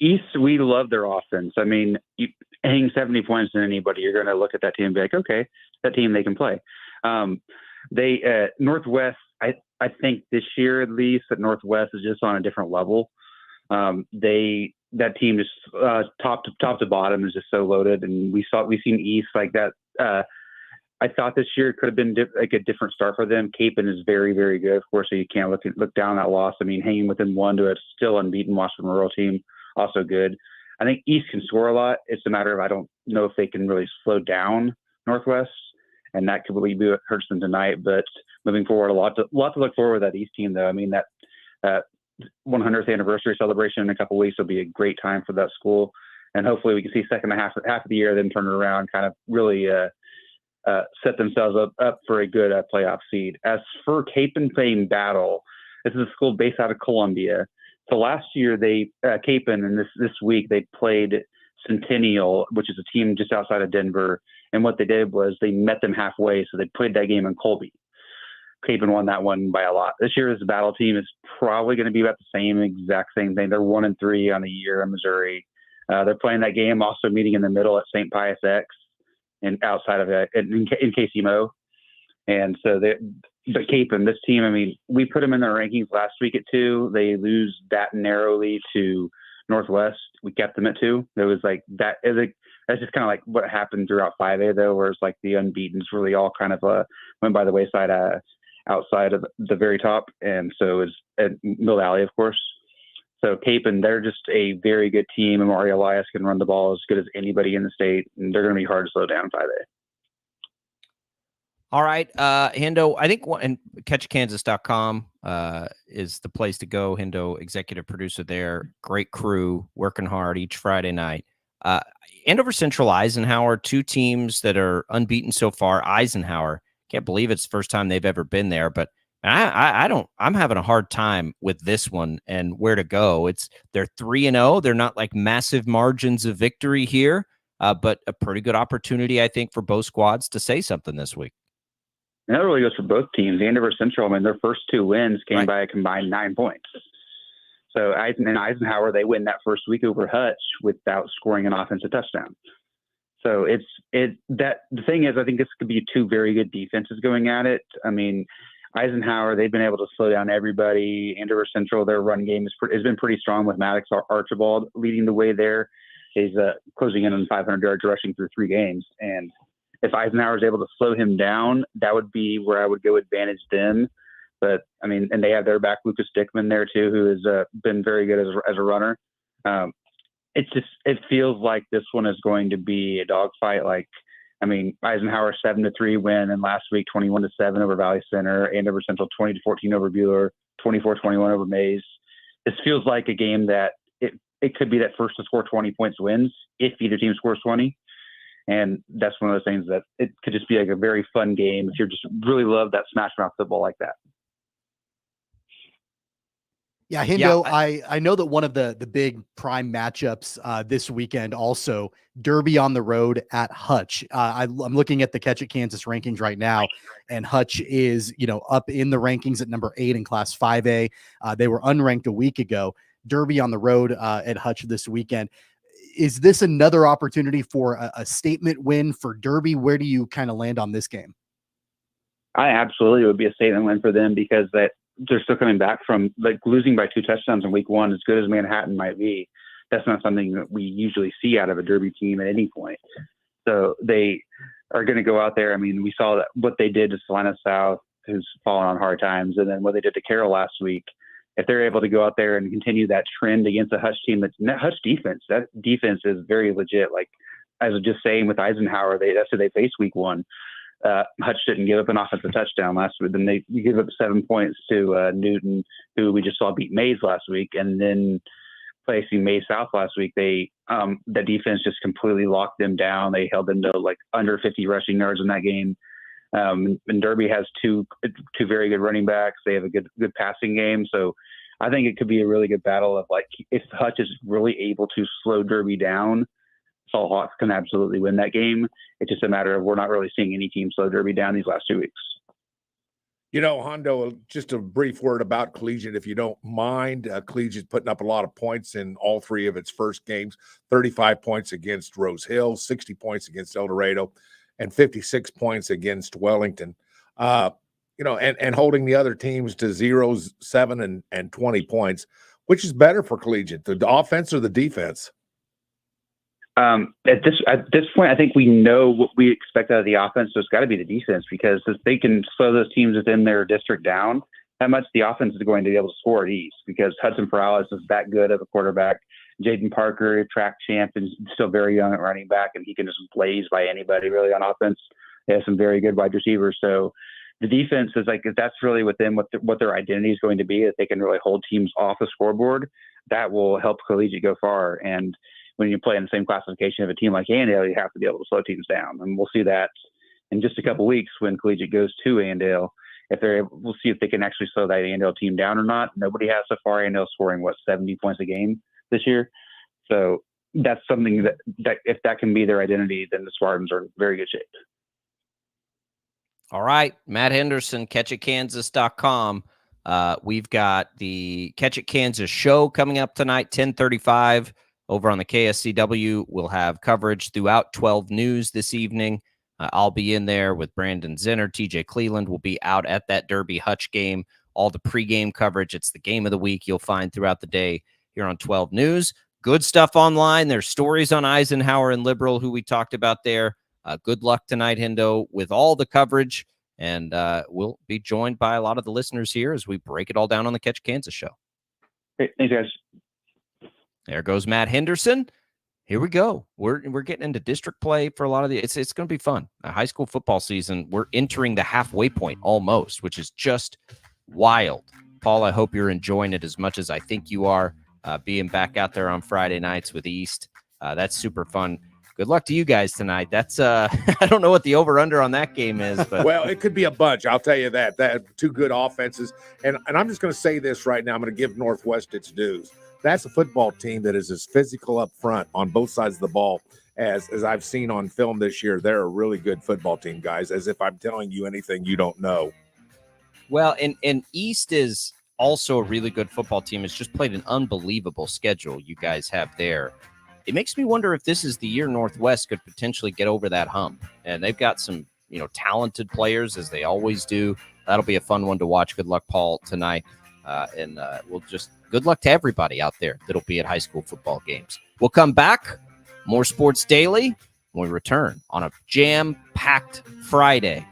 East, we love their offense. I mean, you hang 70 points to anybody, you're going to look at that team and be like, okay, that team, they can play. Northwest, I think this year at least that Northwest is just on a different level. That team just top to bottom is just so loaded, and we've seen East like that. I thought this year could have been a different start for them. Capon is very, very good, of course, so you can't look down that loss. I mean, hanging within one to a still unbeaten Washington Rural team, also good. I think East can score a lot. It's a matter of I don't know if they can really slow down Northwest, and that could really be what hurts them tonight. But moving forward, a lot to look forward with that East team, though. I mean, that 100th anniversary celebration in a couple of weeks will be a great time for that school. and hopefully we can see second half of the year, then turn it around, kind of really set themselves up for a good playoff seed. As for Cape and Fame Battle, this is a school based out of Columbia. So last year Cape and this week they played Centennial, which is a team just outside of Denver. And what they did was they met them halfway. So they played that game in Colby. Cape won that one by a lot. This year's battle team is probably going to be about the exact same thing. They're 1-3 on the year in Missouri. They're playing that game, also meeting in the middle at St. Pius X and outside of it in KCMO. And so but Cape and this team, I mean, we put them in their rankings last week at 2. They lose that narrowly to Northwest. We kept them at 2. There was like that. That's just kind of like what happened throughout 5A though, where it's like the unbeaten's really all kind of went by the wayside outside of the very top. And so it's at Mill Valley, of course. So Cape, and they're just a very good team. And Mario Elias can run the ball as good as anybody in the state. And they're going to be hard to slow down 5A. All right, Hendo, I think and catchkansas.com is the place to go. Hendo, executive producer there. Great crew, working hard each Friday night. Andover Central, Eisenhower, 2 teams that are unbeaten so far. Eisenhower, can't believe it's the first time they've ever been there, but I'm having a hard time with this one and where to go. They're 3-0. They're not like massive margins of victory here, but a pretty good opportunity, I think, for both squads to say something this week. And that really goes for both teams. Andover Central, I mean, their first 2 wins came by a combined 9 points. So Eisenhower, they win that first week over Hutch without scoring an offensive touchdown. So the thing is, I think this could be 2 very good defenses going at it. I mean, Eisenhower, they've been able to slow down everybody. Andover Central, their run game has been pretty strong with Maddox Archibald leading the way there. He's closing in on 500 yards rushing through 3 games. And if Eisenhower is able to slow him down, that would be where I would go advantage them. But I mean, and they have their back Lucas Dickman there too, who has been very good as a runner. It feels like this one is going to be a dogfight. Like, I mean, Eisenhower 7-3 win, and last week 21-7 over Valley Center, Andover Central 20-14 over Bueller, 24-21 over Mays. This feels like a game that it could be that first to score 20 points wins if either team scores 20. And that's one of those things that it could just be like a very fun game if you just really love that smash mouth football like that. Yeah, Hendo, I know that one of the big prime matchups this weekend also, Derby on the road at Hutch. I'm looking at the Catch It Kansas rankings right now, and Hutch is, up in the rankings at number 8 in Class 5A. They were unranked a week ago. Derby on the road at Hutch this weekend. Is this another opportunity for a statement win for Derby? Where do you kind of land on this game? I absolutely would be a statement win for them because they're still coming back from like losing by 2 touchdowns in week 1, as good as Manhattan might be. That's not something that we usually see out of a Derby team at any point. So they are going to go out there. I mean, we saw what they did to Salina South, who's fallen on hard times, and then what they did to Carroll last week. If they're able to go out there and continue that trend against a Hutch team, that Hutch defense, that defense is very legit. Like I was just saying with Eisenhower, that's who they faced week 1. Hutch didn't give up an offensive touchdown last week. Then they give up 7 points to Newton, who we just saw beat Mays last week, and then facing Mays South last week, the defense just completely locked them down. They held them to like under 50 rushing yards in that game. And Derby has two very good running backs. They have a good passing game. So I think it could be a really good battle of like if Hutch is really able to slow Derby down, Saul Hawks can absolutely win that game. It's just a matter of we're not really seeing any team slow Derby down these last 2 weeks. Hondo, just a brief word about Collegiate, if you don't mind. Collegiate's putting up a lot of points in all 3 of its first games, 35 points against Rose Hill, 60 points against El Dorado, and 56 points against Wellington. And holding the other teams to 0, 7, and 20 points, which is better for Collegiate, the offense or the defense? At this point, I think we know what we expect out of the offense, so it's got to be the defense, because if they can slow those teams within their district down, that much the offense is going to be able to score at ease, because Hudson Perales is that good of a quarterback. Jaden Parker, track champ, is still very young at running back, and he can just blaze by anybody really on offense. They have some very good wide receivers. So the defense is like, if that's really within what their identity is going to be, that they can really hold teams off the scoreboard, that will help Collegiate go far. And when you play in the same classification of a team like Annandale, you have to be able to slow teams down. And we'll see that in just a couple of weeks when Collegiate goes to Annandale. We'll see if they can actually slow that Annandale team down or not. Nobody has so far. Annandale scoring 70 points a game this year. So that's something that if that can be their identity, then the Spartans are in very good shape. All right, Matt Henderson, catchitkansas.com. We've got the Catch It Kansas show coming up tonight, 10:35 over on the KSCW. We'll have coverage throughout 12 News this evening. I'll be in there with Brandon Zinner. TJ Cleveland will be out at that Derby Hutch game. All the pregame coverage. It's the game of the week you'll find throughout the day here on 12 News. Good stuff online. There's stories on Eisenhower and Liberal, who we talked about there. Good luck tonight, Hendo, with all the coverage. And we'll be joined by a lot of the listeners here as we break it all down on the Catch Kansas show. Great. Thanks, guys. There goes Matt Henderson. Here we go. We're getting into district play for a lot of the. It's going to be fun. A high school football season. We're entering the halfway point almost, which is just wild. Paul, I hope you're enjoying it as much as I think you are. Being back out there on Friday nights with East, that's super fun. Good luck to you guys tonight. That's I don't know what the over/under on that game is, but well, it could be a bunch. I'll tell you that. That two good offenses, and I'm just going to say this right now. I'm going to give Northwest its dues. That's a football team that is as physical up front on both sides of the ball as I've seen on film this year. They're a really good football team, guys. As if I'm telling you anything you don't know. Well, and East is also a really good football team. It's just played an unbelievable schedule you guys have there. It makes me wonder if this is the year Northwest could potentially get over that hump. And they've got some, talented players, as they always do. That'll be a fun one to watch. Good luck, Paul, tonight. And we'll just good luck to everybody out there that'll be at high school football games. We'll come back. More Sports Daily when we return on a jam-packed Friday.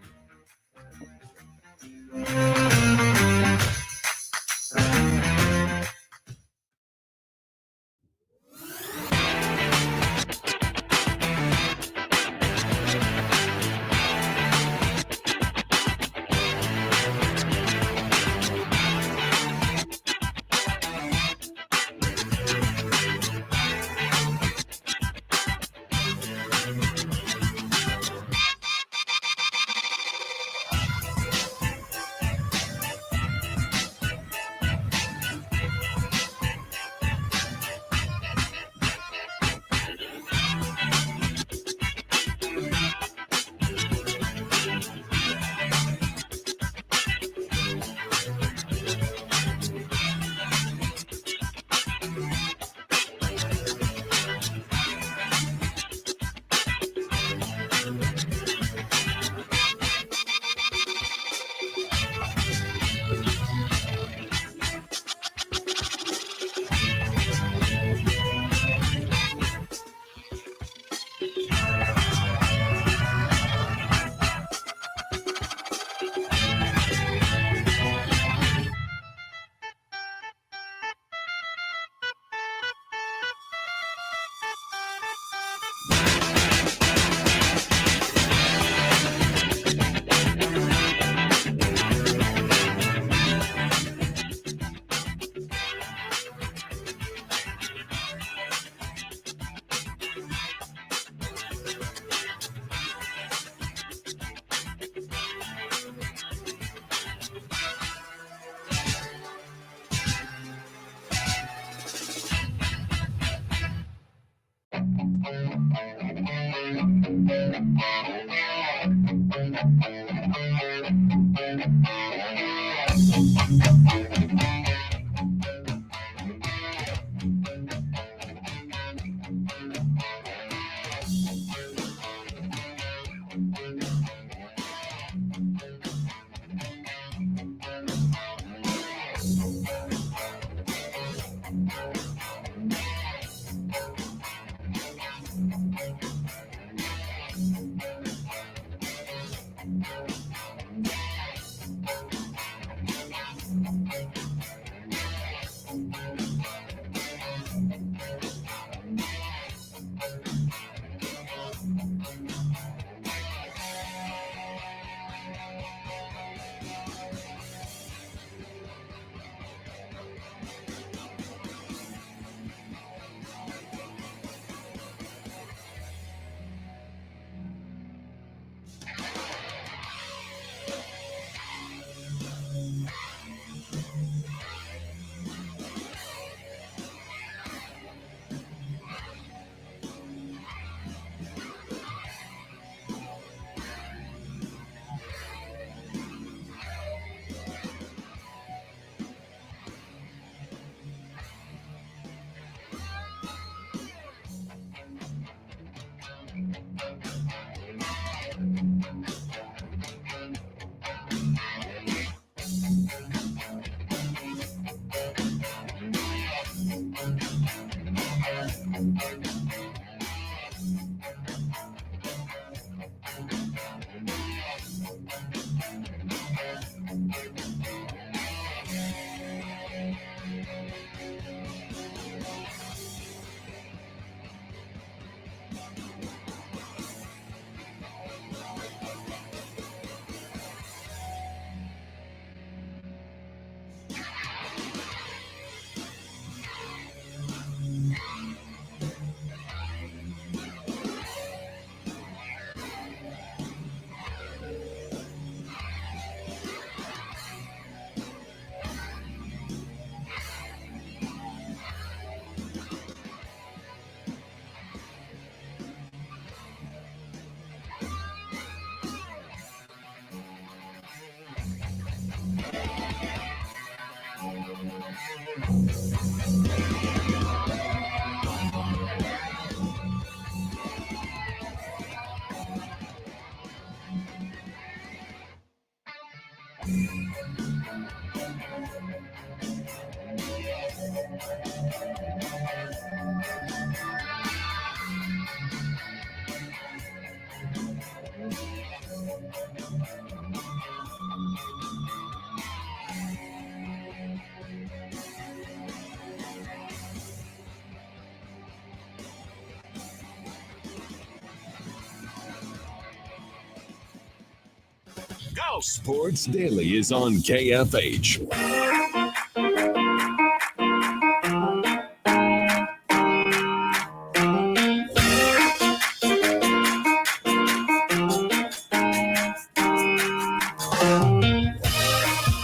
Go! Sports Daily is on KFH.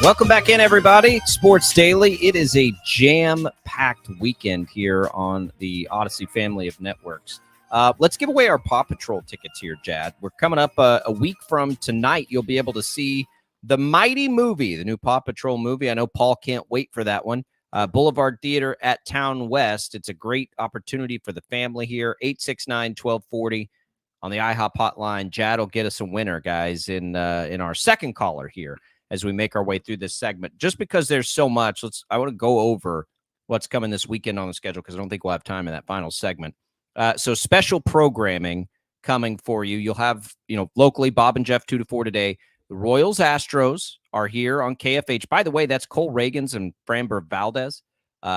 Welcome back in, everybody. Sports Daily. It is a jam-packed weekend here on the Odyssey family of networks. Let's give away our Paw Patrol tickets here, Jad. We're coming up a week from tonight. You'll be able to see the Mighty movie, the new Paw Patrol movie. I know Paul can't wait for that one. Boulevard Theater at Town West. It's a great opportunity for the family here. 869-1240 on the IHOP hotline. Jad will get us a winner, guys, in our second caller here as we make our way through this segment. Just because there's so much, I want to go over what's coming this weekend on the schedule because I don't think we'll have time in that final segment. So special programming coming for you. You'll have, locally, Bob and Jeff 2 to 4 today. The Royals Astros are here on KFH. By the way, that's Cole Reagans and Framber Valdez.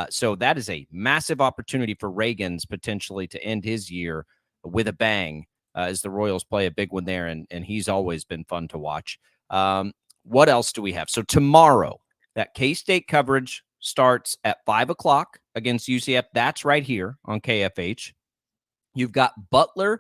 So that is a massive opportunity for Reagans potentially to end his year with a bang as the Royals play a big one there, and he's always been fun to watch. What else do we have? So tomorrow, that K-State coverage starts at 5 o'clock against UCF. That's right here on KFH. You've got Butler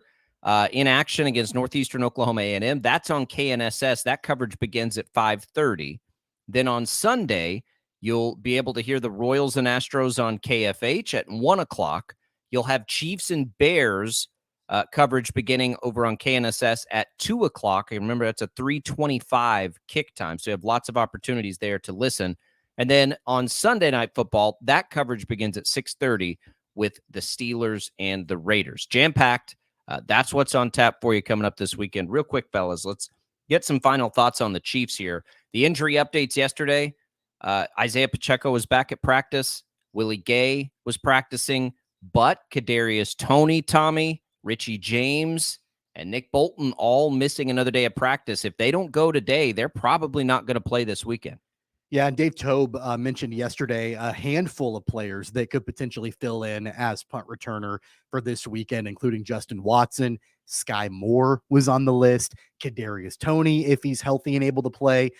in action against Northeastern Oklahoma A&M. That's on KNSS. That coverage begins at 5:30. Then on Sunday, you'll be able to hear the Royals and Astros on KFH at 1 o'clock. You'll have Chiefs and Bears coverage beginning over on KNSS at 2 o'clock. And remember, that's a 3:25 kick time. So you have lots of opportunities there to listen. And then on Sunday Night Football, that coverage begins at 6:30 with the Steelers and the Raiders. Jam-packed. That's what's on tap for you coming up this weekend. Real quick, fellas, let's get some final thoughts on the Chiefs here. The injury updates yesterday. Isaiah Pacheco was back at practice. Willie Gay was practicing. But Kadarius Toney, Tommy, Richie James, and Nick Bolton all missing another day of practice. If they don't go today, they're probably not going to play this weekend. Yeah, and Dave Tobe mentioned yesterday a handful of players that could potentially fill in as punt returner for this weekend, including Justin Watson. Sky Moore was on the list. Kadarius Toney, if he's healthy and able to play.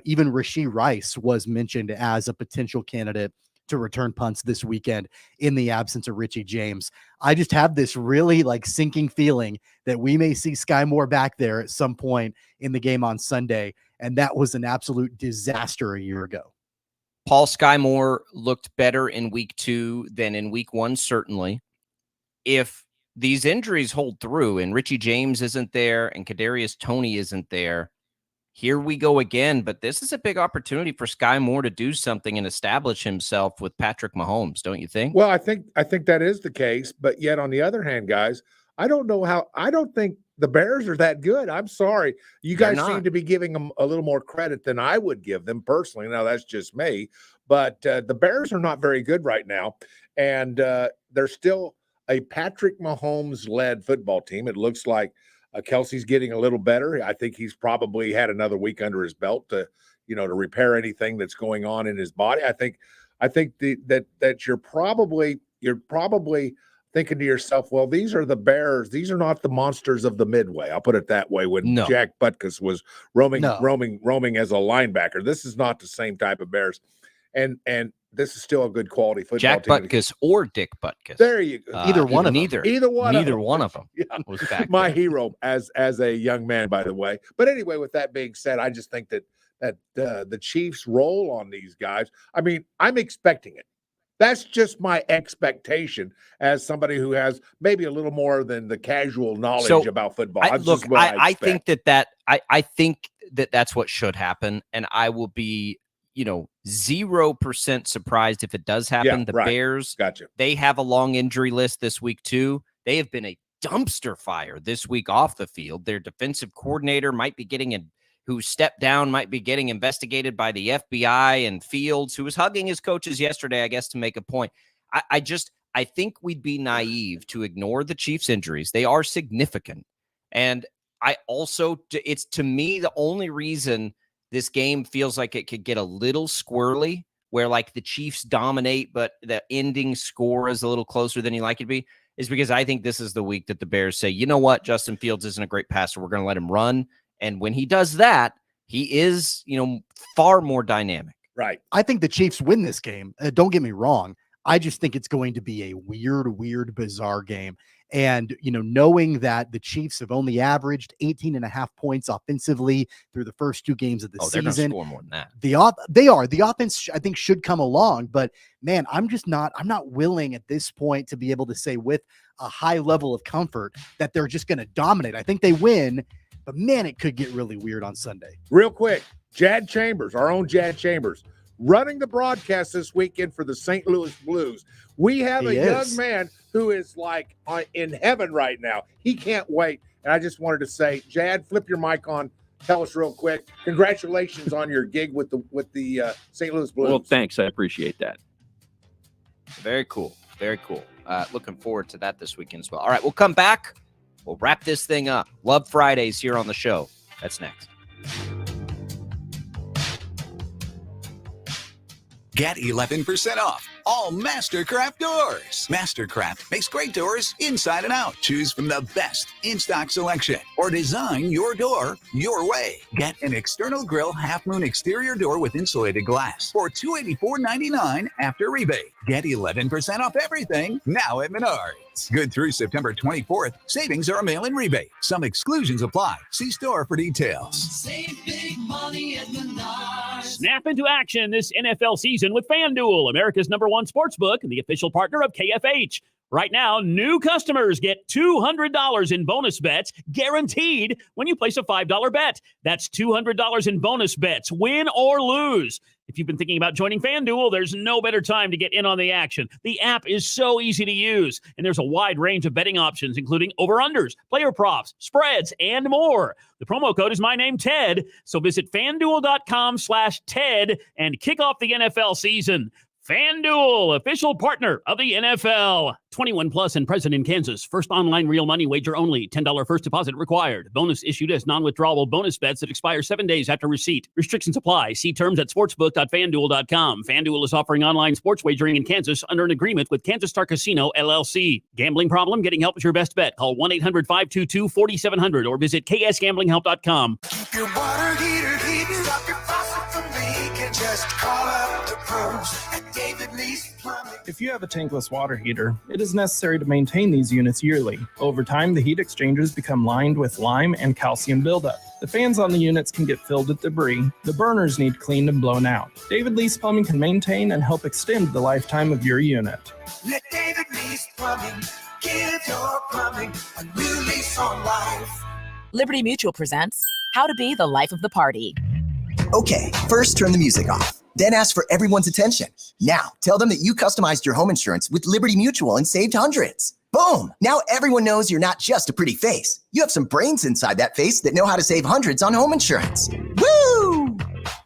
Even Rashee Rice was mentioned as a potential candidate to return punts this weekend in the absence of Richie James. I just have this really sinking feeling that we may see Sky Moore back there at some point in the game on Sunday. And that was an absolute disaster a year ago. Paul, Sky Moore looked better in week 2 than in week 1, certainly. If these injuries hold through and Richie James isn't there and Kadarius Toney isn't there, here we go again. But this is a big opportunity for Sky Moore to do something and establish himself with Patrick Mahomes, don't you think? Well, I think that is the case. But yet, on the other hand, guys, I don't think the Bears are that good. I'm sorry. You guys seem to be giving them a little more credit than I would give them personally. Now, that's just me. But the Bears are not very good right now. And they're still a Patrick Mahomes-led football team. It looks like Kelsey's getting a little better. I think he's probably had another week under his belt to repair anything that's going on in his body. I think that you're probably thinking to yourself, well, these are the Bears. These are not the monsters of the Midway. I'll put it that way. When Jack Butkus was roaming as a linebacker, this is not the same type of Bears. And this is still a good quality football Jack team. Butkus or Dick Butkus. There you go. Either one of them. Either one of them. Yeah, was back my there. hero as a young man, by the way. But anyway, with that being said, I just think that the Chiefs roll on these guys. I mean, I'm expecting it. That's just my expectation as somebody who has maybe a little more than the casual knowledge about football. I think that's what should happen, and I will be 0% surprised if it does happen. The Bears, they have a long injury list this week too. They have been a dumpster fire this week off the field. Their defensive coordinator who stepped down might be getting investigated by the FBI, and Fields, who was hugging his coaches yesterday, I guess, to make a point. I think we'd be naive to ignore the Chiefs' injuries. They are significant. And it's to me, the only reason this game feels like it could get a little squirrely, where the Chiefs dominate, but the ending score is a little closer than you like it to be, is because I think this is the week that the Bears say, you know what, Justin Fields isn't a great passer. We're going to let him run. And when he does that, he is, far more dynamic. Right. I think the Chiefs win this game. Don't get me wrong. I just think it's going to be a weird, bizarre game. And, knowing that the Chiefs have only averaged 18.5 points offensively through the first 2 games of the season. They're going to score more than that. The offense, I think, should come along. But, man, I'm not willing at this point to be able to say with a high level of comfort that they're just going to dominate. I think they win, but, man, it could get really weird on Sunday. Real quick, Jad Chambers, our own Jad Chambers, running the broadcast this weekend for the St. Louis Blues. We have young man who is like in heaven right now. He can't wait. And I just wanted to say, Jad, flip your mic on. Tell us real quick. Congratulations on your gig with the St. Louis Blues. Well, thanks. I appreciate that. Very cool. Very cool. Looking forward to that this weekend as well. All right, we'll come back. We'll wrap this thing up. Love Fridays here on the show. That's next. Get 11% off all Mastercraft doors. Mastercraft makes great doors inside and out. Choose from the best in-stock selection or design your door your way. Get an external grill half-moon exterior door with insulated glass for $284.99 after rebate. Get 11% off everything now at Menards. Good through September 24th. Savings are a mail-in rebate. Some exclusions apply. See store for details. Save big money at Menards. Snap into action this NFL season with FanDuel, America's #1 sportsbook and the official partner of KFH. Right now, new customers get $200 in bonus bets guaranteed when you place a $5 bet. That's $200 in bonus bets, win or lose. If you've been thinking about joining FanDuel, there's no better time to get in on the action. The app is so easy to use, and there's a wide range of betting options, including over-unders, player props, spreads, and more. The promo code is my name, Ted. So visit FanDuel.com/Ted and kick off the NFL season. FanDuel, official partner of the NFL. 21 plus and present in Kansas. First online real money wager only. $10 first deposit required. Bonus issued as non-withdrawable bonus bets that expire 7 days after receipt. Restrictions apply. See terms at sportsbook.fanduel.com. FanDuel is offering online sports wagering in Kansas under an agreement with Kansas Star Casino, LLC. Gambling problem? Getting help is your best bet. Call 1-800-522-4700 or visit ksgamblinghelp.com. Keep your water heater heating up your faucet from leaking. Just call up the pros at David Lee's Plumbing. If you have a tankless water heater, it is necessary to maintain these units yearly. Over time, the heat exchangers become lined with lime and calcium buildup. The fans on the units can get filled with debris. The burners need cleaned and blown out. David Lee's Plumbing can maintain and help extend the lifetime of your unit. Let David Lee's Plumbing give your plumbing a new lease on life. Liberty Mutual presents How to Be the Life of the Party. Okay, first turn the music off. Then ask for everyone's attention. Now, tell them that you customized your home insurance with Liberty Mutual and saved hundreds. Boom! Now everyone knows you're not just a pretty face. You have some brains inside that face that know how to save hundreds on home insurance. Woo!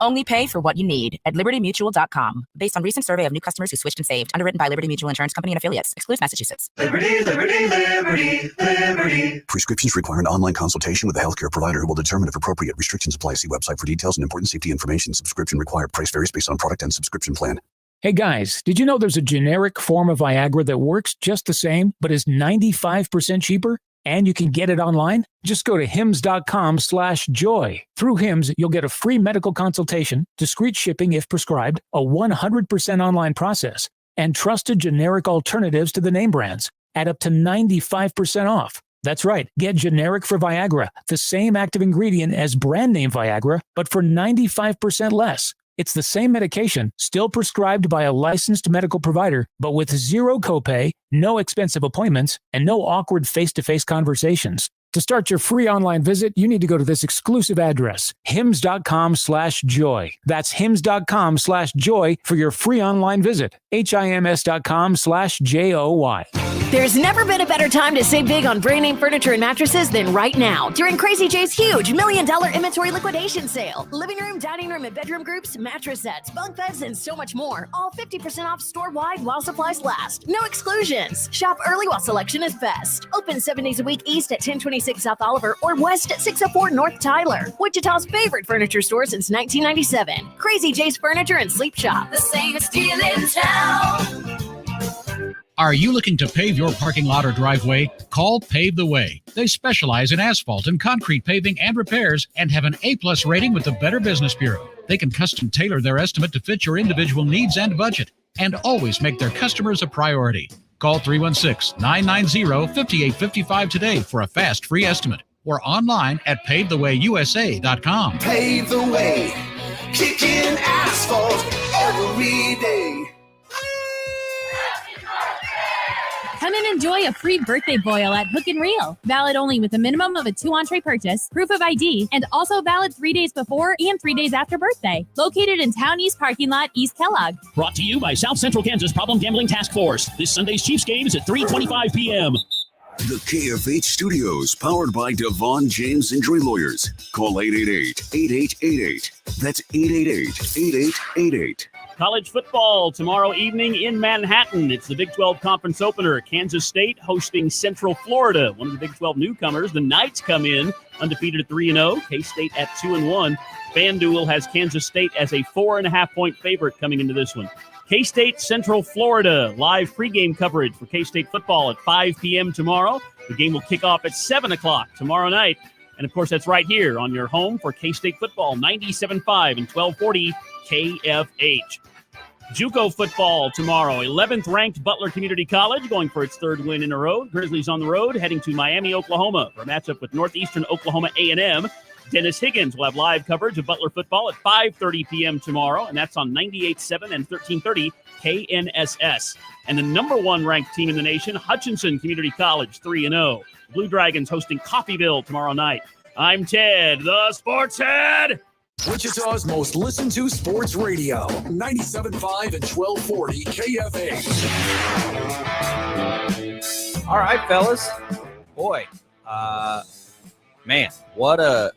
Only pay for what you need at libertymutual.com. Based on recent survey of new customers who switched and saved. Underwritten by Liberty Mutual Insurance Company and affiliates. Excludes Massachusetts. Liberty, liberty, liberty, liberty. Prescriptions require an online consultation with a healthcare provider who will determine if appropriate. Restrictions apply. See website for details and important safety information. Subscription required. Price varies based on product and subscription plan. Hey guys, did you know there's a generic form of Viagra that works just the same, but is 95% cheaper? And you can get it online? Just go to hims.com/joy. Through Hims, you'll get a free medical consultation, discreet shipping if prescribed, a 100% online process, and trusted generic alternatives to the name brands at up to 95% off. That's right. Get generic for Viagra, the same active ingredient as brand name Viagra, but for 95% less. It's the same medication, still prescribed by a licensed medical provider, but with zero copay, no expensive appointments, and no awkward face-to-face conversations. To start your free online visit, you need to go to this exclusive address, hims.com/joy. That's hims.com/joy for your free online visit, hims.com/joy. There's never been a better time to save big on brand name furniture and mattresses than right now during Crazy J's huge $1 million inventory liquidation sale. Living room, dining room, and bedroom groups, mattress sets, bunk beds, and so much more. All 50% off store-wide while supplies last. No exclusions. Shop early while selection is best. Open 7 days a week east at 1026 South Oliver or west at 604 North Tyler. Wichita's favorite furniture store since 1997. Crazy J's Furniture and Sleep Shop. The safest deal in town. Are you looking to pave your parking lot or driveway? Call Pave the Way. They specialize in asphalt and concrete paving and repairs and have an A+ rating with the Better Business Bureau. They can custom tailor their estimate to fit your individual needs and budget, and always make their customers a priority. Call 316-990-5855 today for a fast free estimate, or online at pavethewayusa.com. Pave the way, kicking asphalt every day. Come and enjoy a free birthday boil at Hook and Reel. Valid only with a minimum of a 2-entree purchase, proof of ID, and also valid 3 days before and 3 days after birthday. Located in Town East Parking Lot, East Kellogg. Brought to you by South Central Kansas Problem Gambling Task Force. This Sunday's Chiefs game is at 3:25 p.m. The KFH Studios, powered by Devon James Injury Lawyers. Call 888-8888. That's 888-8888. College football tomorrow evening in Manhattan. It's the Big 12 Conference opener. Kansas State hosting Central Florida, one of the Big 12 newcomers. The Knights come in undefeated at 3-0. K-State at 2-1. FanDuel has Kansas State as a 4.5-point favorite coming into this one. K-State, Central Florida, live pregame coverage for K-State football at 5 p.m. tomorrow. The game will kick off at 7 o'clock tomorrow night. And, of course, that's right here on your home for K-State football, 97.5 and 1240 KFH. JUCO football tomorrow. 11th ranked Butler Community College going for its third win in a row. Grizzlies on the road heading to Miami, Oklahoma for a matchup with Northeastern Oklahoma A&M. Dennis Higgins will have live coverage of Butler football at 5:30 p.m. tomorrow, and that's on 98.7 and 1330 KNSS. And the number one ranked team in the nation, Hutchinson Community College, 3-0. Blue Dragons hosting Coffeyville tomorrow night. I'm Ted, the Sports Head. Wichita's most listened to sports radio, 97.5 and 1240 KFH. All right, fellas. Boy, man, what a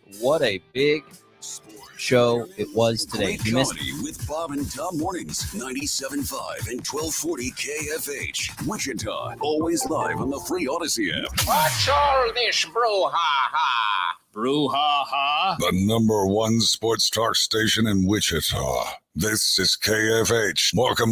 big show it was today. Great comedy with Bob and Tom mornings, 97.5 and 1240 KFH. Wichita, always live on the free Odyssey app. Watch all this brouhaha. Brouhaha. The number one sports talk station in Wichita. This is KFH. Welcome